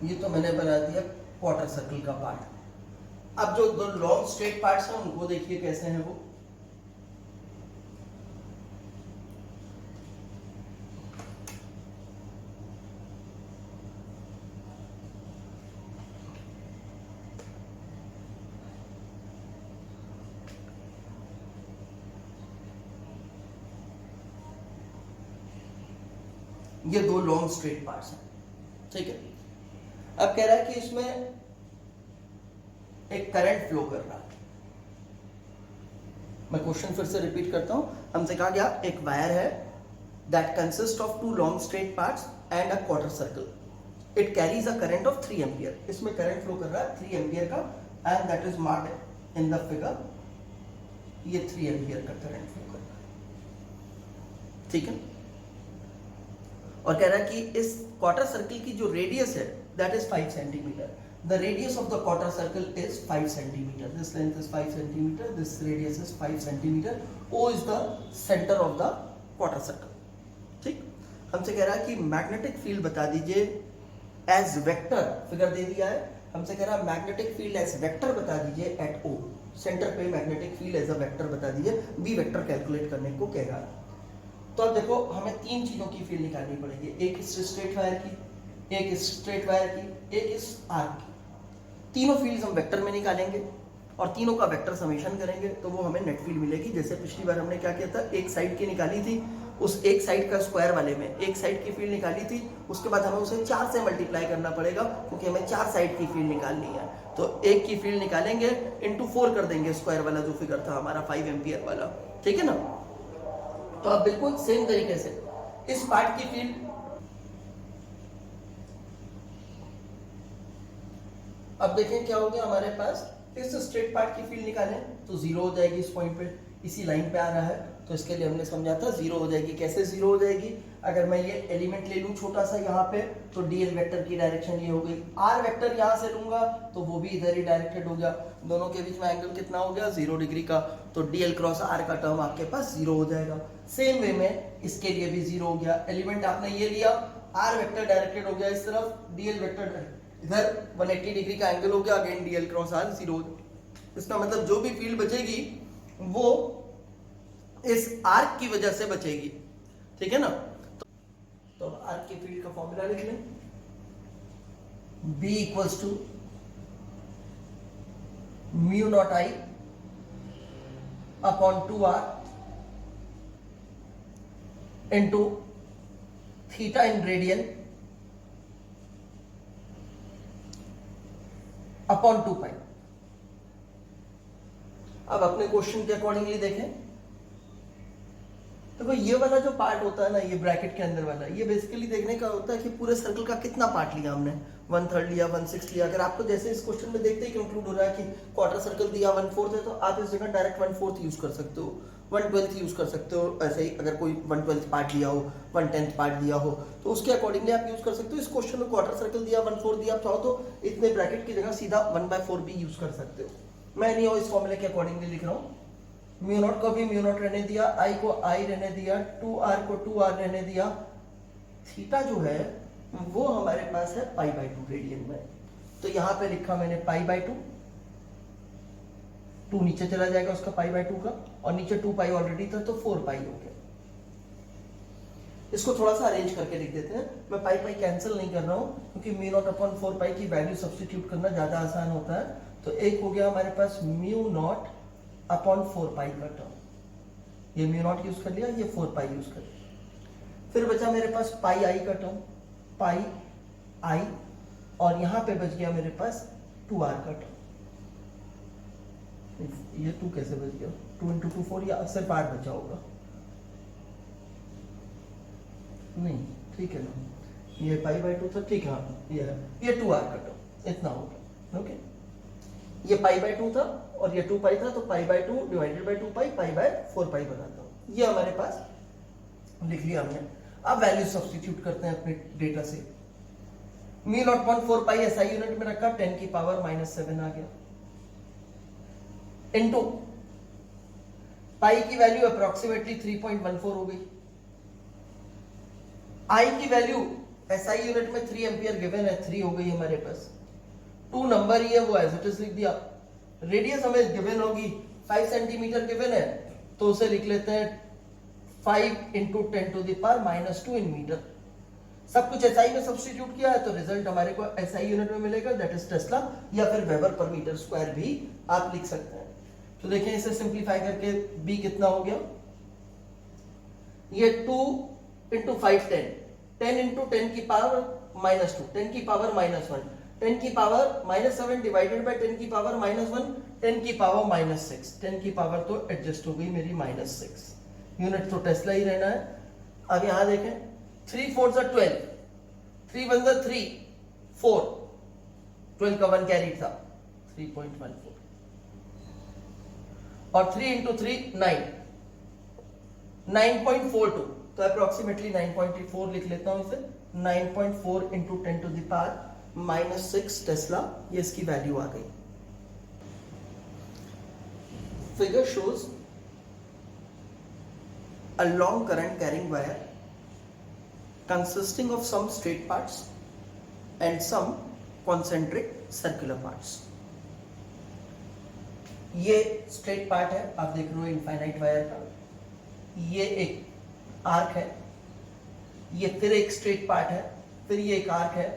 ये तो मैंने बना दिया क्वार्टर सर्कल का पार्ट। अब जो 2 लॉन्ग स्ट्रेट पार्ट्स हैं उनको देखिए कैसे हैं वो। ये 2 लॉन्ग स्ट्रेट पार्ट्स हैं, ठीक है। अब कह रहा है कि इसमें एक करंट फ्लो कर रहा है। मैं क्वेश्चन फिर से रिपीट करता हूं। हमसे कहा गया एक वायर है that consist of 2 long straight parts and a quarter circle, it carries a current of 3 ampere. इसमें करंट फ्लो कर रहा है 3 एम्पियर का and that is marked in the figure. ये 3 एम्पियर का करंट फ्लो कर रहा है, ठीक है। और कह रहा है कि इस क्वार्टर सर्कल की जो रेडियस है that is 5 centimetre. The radius of the quarter circle is 5 centimetre. This length is 5 centimetre, this radius is 5 centimetre. O is the centre of the quarter circle, ठीक। हमसे कह रहा है कि मैग्नेटिक फील्ड बता दीजिए एज वेक्टर, फिगर दे दिया है। हमसे कह रहा है मैग्नेटिक फील्ड एज वेक्टर बता दीजिए एट ओ, सेंटर पे magnetic field as a vector बता दीजिए। बी वेक्टर कैलकुलेट करने को कह रहा है। तो अब देखो हमें 3 चीजों की फील्ड निकालनी पड़ेगी, एक इस स्ट्रेट वायर की, एक इस स्ट्रेट वायर की, एक इस आर्क की। तीनों फील्ड्स हम वेक्टर में निकालेंगे और तीनों का वेक्टर समेशन करेंगे तो वो हमें नेट फील्ड मिलेगी। जैसे पिछली बार हमने क्या किया था, एक साइड की निकाली थी, उस एक साइड का स्क्वायर वाले में एक साइड की फील्ड निकाली थी, उसके बाद हमें उसे 4 से मल्टीप्लाई करना पड़ेगा क्योंकि हमें 4 साइड की फील्ड निकालनी है। तो एक की फील्ड निकालेंगे इंटू 4 कर देंगे स्क्वायर वाला जो फिगर था हमारा 5 एम्पियर वाला, ठीक है ना। तो अब बिल्कुल सेम तरीके से इस पार्ट की फील्ड, अब देखें क्या हो गया हमारे पास, इस स्ट्रेट पार्ट की फील्ड निकालें तो 0 हो जाएगी इस पॉइंट पे, इसी लाइन पे आ रहा है तो इसके लिए हमने समझा था 0 हो जाएगी। कैसे 0 हो जाएगी, अगर मैं ये एलिमेंट ले लूं छोटा सा यहाँ पे तो डीएल वेक्टर की डायरेक्शन ये हो गई, आर वेक्टर यहाँ से लूंगा तो वो भी इधर ही डायरेक्टेड हो गया, दोनों के बीच में एंगल कितना हो गया 0 डिग्री का, तो डीएल क्रॉस आर का टर्म आपके पास 0 हो जाएगा। सेम वे में इसके लिए भी 0 हो गया, एलिमेंट आपने ये लिया, आर वेक्टर डायरेक्टेड हो गया इस तरफ, डीएल वेक्टर इधर 180 डिग्री का एंगल हो गया, अगेन डीएल क्रॉस आर 0। इसका मतलब जो भी फील्ड बचेगी वो इस आर्क की वजह से बचेगी, ठीक है ना। तो आर्क की फील्ड का फॉर्मूला लिख लें, B equals to mu naught I upon 2r into theta in radian upon 2 pi. अब अपने क्वेश्चन के अकॉर्डिंगली देखें तो ये वाला जो पार्ट होता है ना, ये ब्रैकेट के अंदर वाला, ये बेसिकली देखने का होता है कि पूरे सर्कल का कितना पार्ट लिया हमने, 1/3 लिया, 1/6 लिया। अगर आपको जैसे इस क्वेश्चन में देखते ही कंक्लूड हो रहा है कि क्वार्टर सर्कल दिया 1/4 है तो आप इस जगह डायरेक्ट 1/4 यूज कर सकते हो, 1/12 यूज कर सकते हो। ऐसे ही अगर कोई 1/12 पार्ट लिया हो, 1/10 पार्ट दिया हो तो उसके अकॉर्डिंगली आप यूज कर सकते हो। इस क्वेश्चन में क्वार्टर सर्कल दिया 1/4 दिया, आप चाहो तो इतने ब्रैकेट की जगह सीधा 1/4 भी यूज कर सकते हो। मैं नहीं इस फॉर्मूले के अकॉर्डिंगली लिख रहा हूँ। म्यू नॉट को भी म्यू नॉट रहने दिया, आई को आई रहने दिया, 2r को 2r रहने दिया, थीटा जो है वो हमारे पास है π/2 रेडियन में, तो यहां पे लिखा मैंने π/2, 2 नीचे चला जाएगा उसका π/2 का, और नीचे 2 पाई ऑलरेडी था तो 4 पाई हो गया। इसको थोड़ा सा अरेंज करके लिख देते हैं, मैं पाई कैंसिल नहीं कर रहा हूं क्योंकि म्यू नॉट अपॉन 4 पाई की वैल्यू सब्स्टिट्यूट करना ज्यादा आसान होता है। तो एक हो गया हमारे पास म्यू नॉट अपॉन 4 पाई का टर्म, ये म्यू नॉट यूज कर लिया, ये 4 पाई यूज कर लिया। फिर बचा मेरे पास पाई आई का टर्म, पाई आई, और यहां पे बच गया मेरे पास 2r का टर्म। ये 2 कैसे बच गया, 2 × 2 4, या सिर्फ r बचा होगा, नहीं ठीक है ना, ये π/2 था, ठीक है, ये 2r का टर्म इतना होगा, ओके। ये π/2 था और ये 2 पाई था, तो π/2 डिवाइडेड बाय 2 पाई, π/4 पाई बनाता हूं। ये हमारे पास लिख लिया हमने। अब वैल्यू सब्स्टिट्यूट करते हैं अपने डेटा से। म्यू नॉट अपॉन 4 पाई एसआई यूनिट में रखा, 10 की पावर -7 आ गया, इनटू पाई की वैल्यू अप्रोक्सीमेटली 3.14 हो गई, आई की वैल्यू एसआई यूनिट में 3 एम्पियर गिवन है, 3 हो गई हमारे पास, 2 नंबर ही है वो एज इट इज लिख दिया। रेडियस हमें गिवन होगी 5 सेंटीमीटर गिवन है, तो उसे लिख लेते हैं 5 × 10⁻² इन मीटर। सब कुछ एसआई में सब्स्टिट्यूट किया है तो रिजल्ट हमारे को एसआई यूनिट में मिलेगा, दैट इज टेस्ला, या फिर वेबर पर मीटर स्क्वायर भी आप लिख सकते हैं। तो देखिए इसे सिंप्लीफाई करके बी कितना हो गया, ये 2 × 5 10 × 10 की पावर -2, 10 की पावर -1, 10 की पावर -7 डिवाइडेड बाय 10 की पावर -1, 10 की पावर -6, 10 की पावर तो एडजस्ट हो गई मेरी -6, यूनिट तो टेस्ला ही रहना है। अब यहां देखें 3 4 12, 3 1 3 4, 12 का 1 कैरी था, 3.14 और 3 इंटू 3 9, 9.42, तो अप्रोक्सीमेटली 9.4 लिख लेता हूं इसे। 9.4 into 10 to the power -6 tesla, ये इसकी वैल्यू आ गई। Figure shows a long current carrying wire consisting of some straight parts and some concentric circular parts। ये स्ट्रेट पार्ट है, आप देख रहे हो इनफाइनाइट वायर का। ये एक आर्क है, ये फिर एक स्ट्रेट पार्ट है, फिर ये एक आर्क है,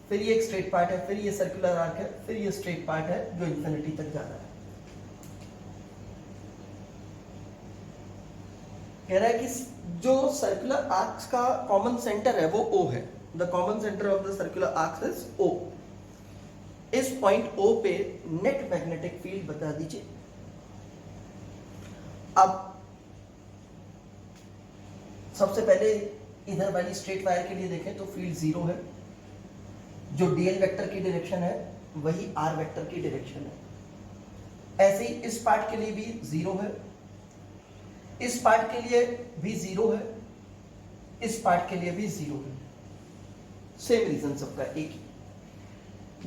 फिर ये एक स्ट्रेट पार्ट है, फिर ये सर्कुलर आर्क है, फिर ये स्ट्रेट पार्ट है जो इन्फिनिटी तक जा रहा है। कह रहा है कि जो सर्कुलर आर्क्स का कॉमन सेंटर है वो O है। The common centre of the circular arcs is O। इस पॉइंट O पे नेट मैग्नेटिक फील्ड बता दीजिए। अब सबसे पहले इधर वाली स्ट्रेट वायर के लिए देखें तो फील्ड 0 है। जो dl वेक्टर की डायरेक्शन है वही r वेक्टर की डायरेक्शन है। ऐसे ही इस पार्ट के लिए भी 0 है, इस पार्ट के लिए भी 0 है, इस पार्ट के लिए भी 0 है। सेम रीजन सबका एक ही।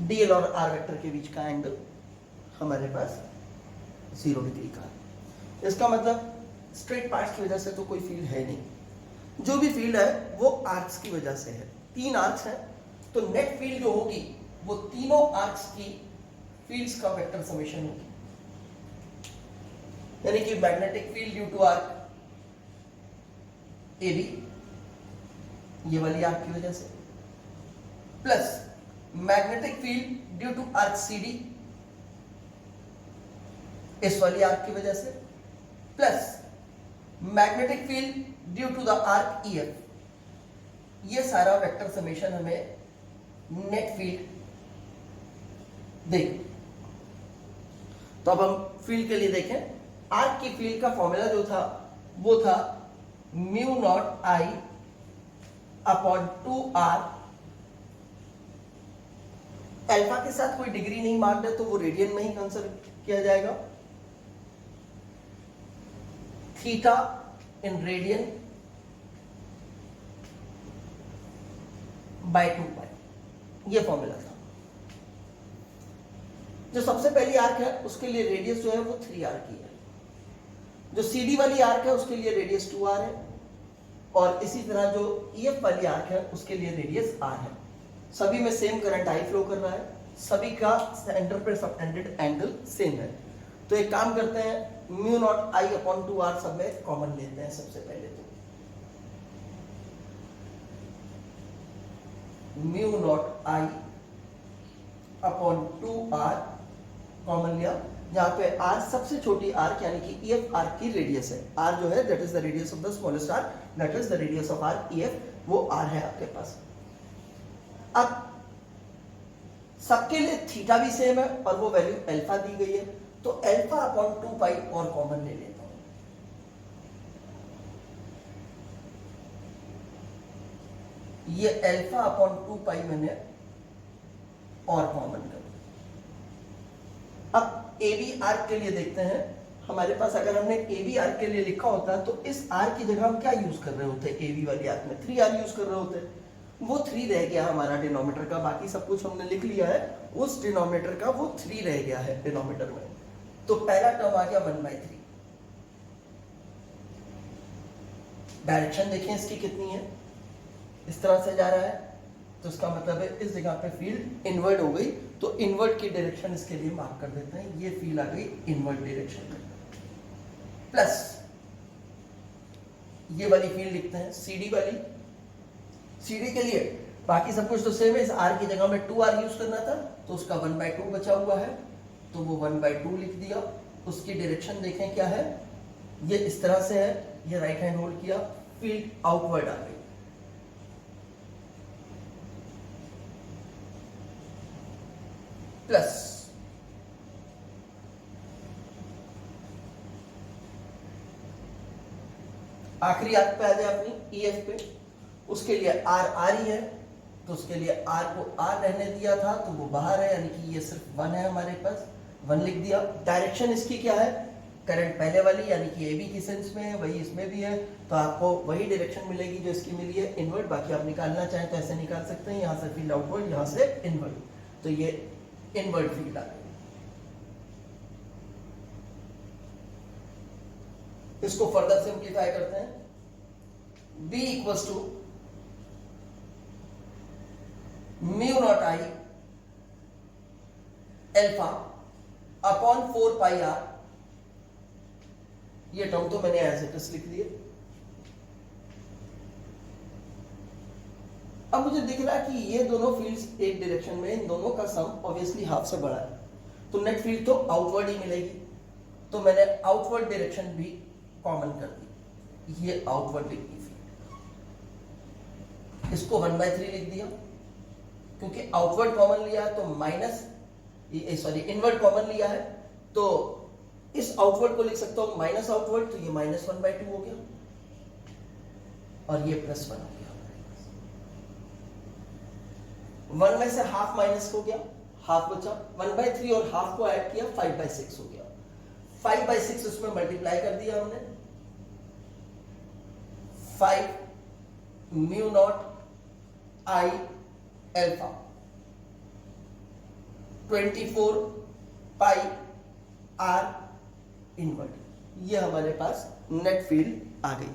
डीएल और आर वेक्टर के बीच का एंगल हमारे पास 0 डिग्री का है। इसका मतलब स्ट्रेट पार्ट्स की वजह से तो कोई फील्ड है नहीं। जो भी फील्ड है वो आर्क्स की वजह से है। 3 आर्क्स हैं तो नेट फील्ड जो होगी वो तीनों आर्क्स की फील्ड्स का वेक्टर समेशन होगी। यानी कि magnetic field due to arc a b, ये वाली आर्क की वजह से, plus magnetic field due to arc c d, इस वाली आर्क की वजह से, plus magnetic field due to the arc e f. ये सारा वेक्टर समेशन हमें नेट फील्ड देगा। तो अब हम फील्ड के लिए देखें। आर्क की फील्ड का फॉर्मूला जो था वो था mu naught I upon 2r। Alpha के साथ कोई डिग्री नहीं मार्क्ड है तो वो रेडियन में ही कंसिडर किया जाएगा। Theta in radian bye 2 pi, ये फॉर्मूला था। जो सबसे पहली आर्क है उसके लिए रेडियस जो है वो 3r की है। जो CD वाली आर्क है उसके लिए रेडियस 2r है, और इसी तरह जो EF वाली आर्क है उसके लिए रेडियस r है। सभी में सेम करंट I फ्लो कर रहा है, सभी का सेंटर पर सबटेंडेड एंगल सेम है। तो एक काम करते हैं, mu naught I upon 2r सब में कॉमन लेते हैं। सबसे पहले तो mu naught I upon 2r common लिया, जहां पे r सबसे छोटी आर्क यानी कि EF आर्क की रेडियस है। r जो है that is the radius of the smallest arc, that is the radius of arc EF, वो r है आपके पास। अब सबके लिए थीटा भी सेम है और वो वैल्यू अल्फा दी गई है, तो अल्फा अपॉन 2 पाई और कॉमन ले लेता हूं। ये अल्फा अपॉन 2 पाई मैंने और कॉमन कर। अब ए बी आर्क के लिए देखते हैं। हमारे पास अगर हमने ए बी आर्क के लिए लिखा होता तो इस आर्क की जगह हम क्या यूज कर रहे होते? ए बी वाली आर्क में 3r यूज कर रहे होते। वो 3 रह गया हमारा डिनोमिनेटर का, बाकी सब कुछ हमने लिख लिया है। उस डिनोमिनेटर का वो 3 रह गया है डिनोमिनेटर में, तो पहला टर्म आ गया 1/3। डायरेक्शन देखें इसकी कितनी है, इस तरह से जा रहा है, तो इसका मतलब है इस जगह पे फील्ड इनवर्ट हो गई। तो इनवर्ट की डायरेक्शन इसके लिए मार्क कर देते हैं। ये फील्ड आ गई इनवर्ट डायरेक्शन में, प्लस ये वाली फील्ड लिखते हैं CD वाली। CD के लिए बाकी सब कुछ तो सेम है। इस r की जगह में 2r यूज करना था तो उसका 1/2 बचा हुआ है, तो वो 1/2 लिख दिया। उसकी डायरेक्शन देखें क्या है, ये इस तरह से है, ये राइट हैंड होल्ड किया, फील्ड आउटवर्ड आ गई। प्लस आखिरी आर्क पे आ जाए अपनी EF पे, उसके लिए R ही है, तो उसके लिए r को r रहने दिया था तो वो बाहर है, यानी कि ये सिर्फ 1 है हमारे पास, 1 लिख दिया। डायरेक्शन इसकी क्या है, करंट पहले वाली यानी कि AB की सेंस में है, वही इसमें भी है, तो आपको वही डायरेक्शन मिलेगी जो इसकी मिली है, इनवर्ड। बाकी आप निकालना चाहें तो ऐसे निकाल सकते हैं, यहाँ से फील्ड आउटवर्ड, यहाँ से इनवर्ड, तो ये इनवर्ड फील्ड आ गई। इसको फर्दर सिंप्लीफाई करते हैं, B equals to mu naught I alpha upon 4 pi r, ये टर्म तो मैंने ऐसे टेस्ट लिख दिए। अब मुझे दिख रहा है कि ये दोनों फील्ड्स एक डायरेक्शन में, इन दोनों का सम ऑब्वियसली हाफ से बड़ा है, तो नेट फील्ड तो आउटवर्ड ही मिलेगी, तो मैंने आउटवर्ड डायरेक्शन भी कॉमन कर दी, ये आउटवर्ड दिखती फील्ड, इसको 1/3 लिख दिया, क्योंकि आउटवर्ड कॉमन लिया है तो माइनस, सॉरी इनवर्ड कॉमन लिया है तो इस आउटवर्ड को लिख सकता हूं माइनस आउटवर्ड, तो ये -1/2 हो गया और ये +1 हो गया। 1 में से हाफ माइनस हो गया, हाफ बचा, 1/3 और हाफ को ऐड किया, 5/6 हो गया। 5/6 उसमें मल्टीप्लाई कर दिया हमने, 5 mu naught I alpha 24 pi r inward, ये हमारे पास नेट फील्ड आ गई।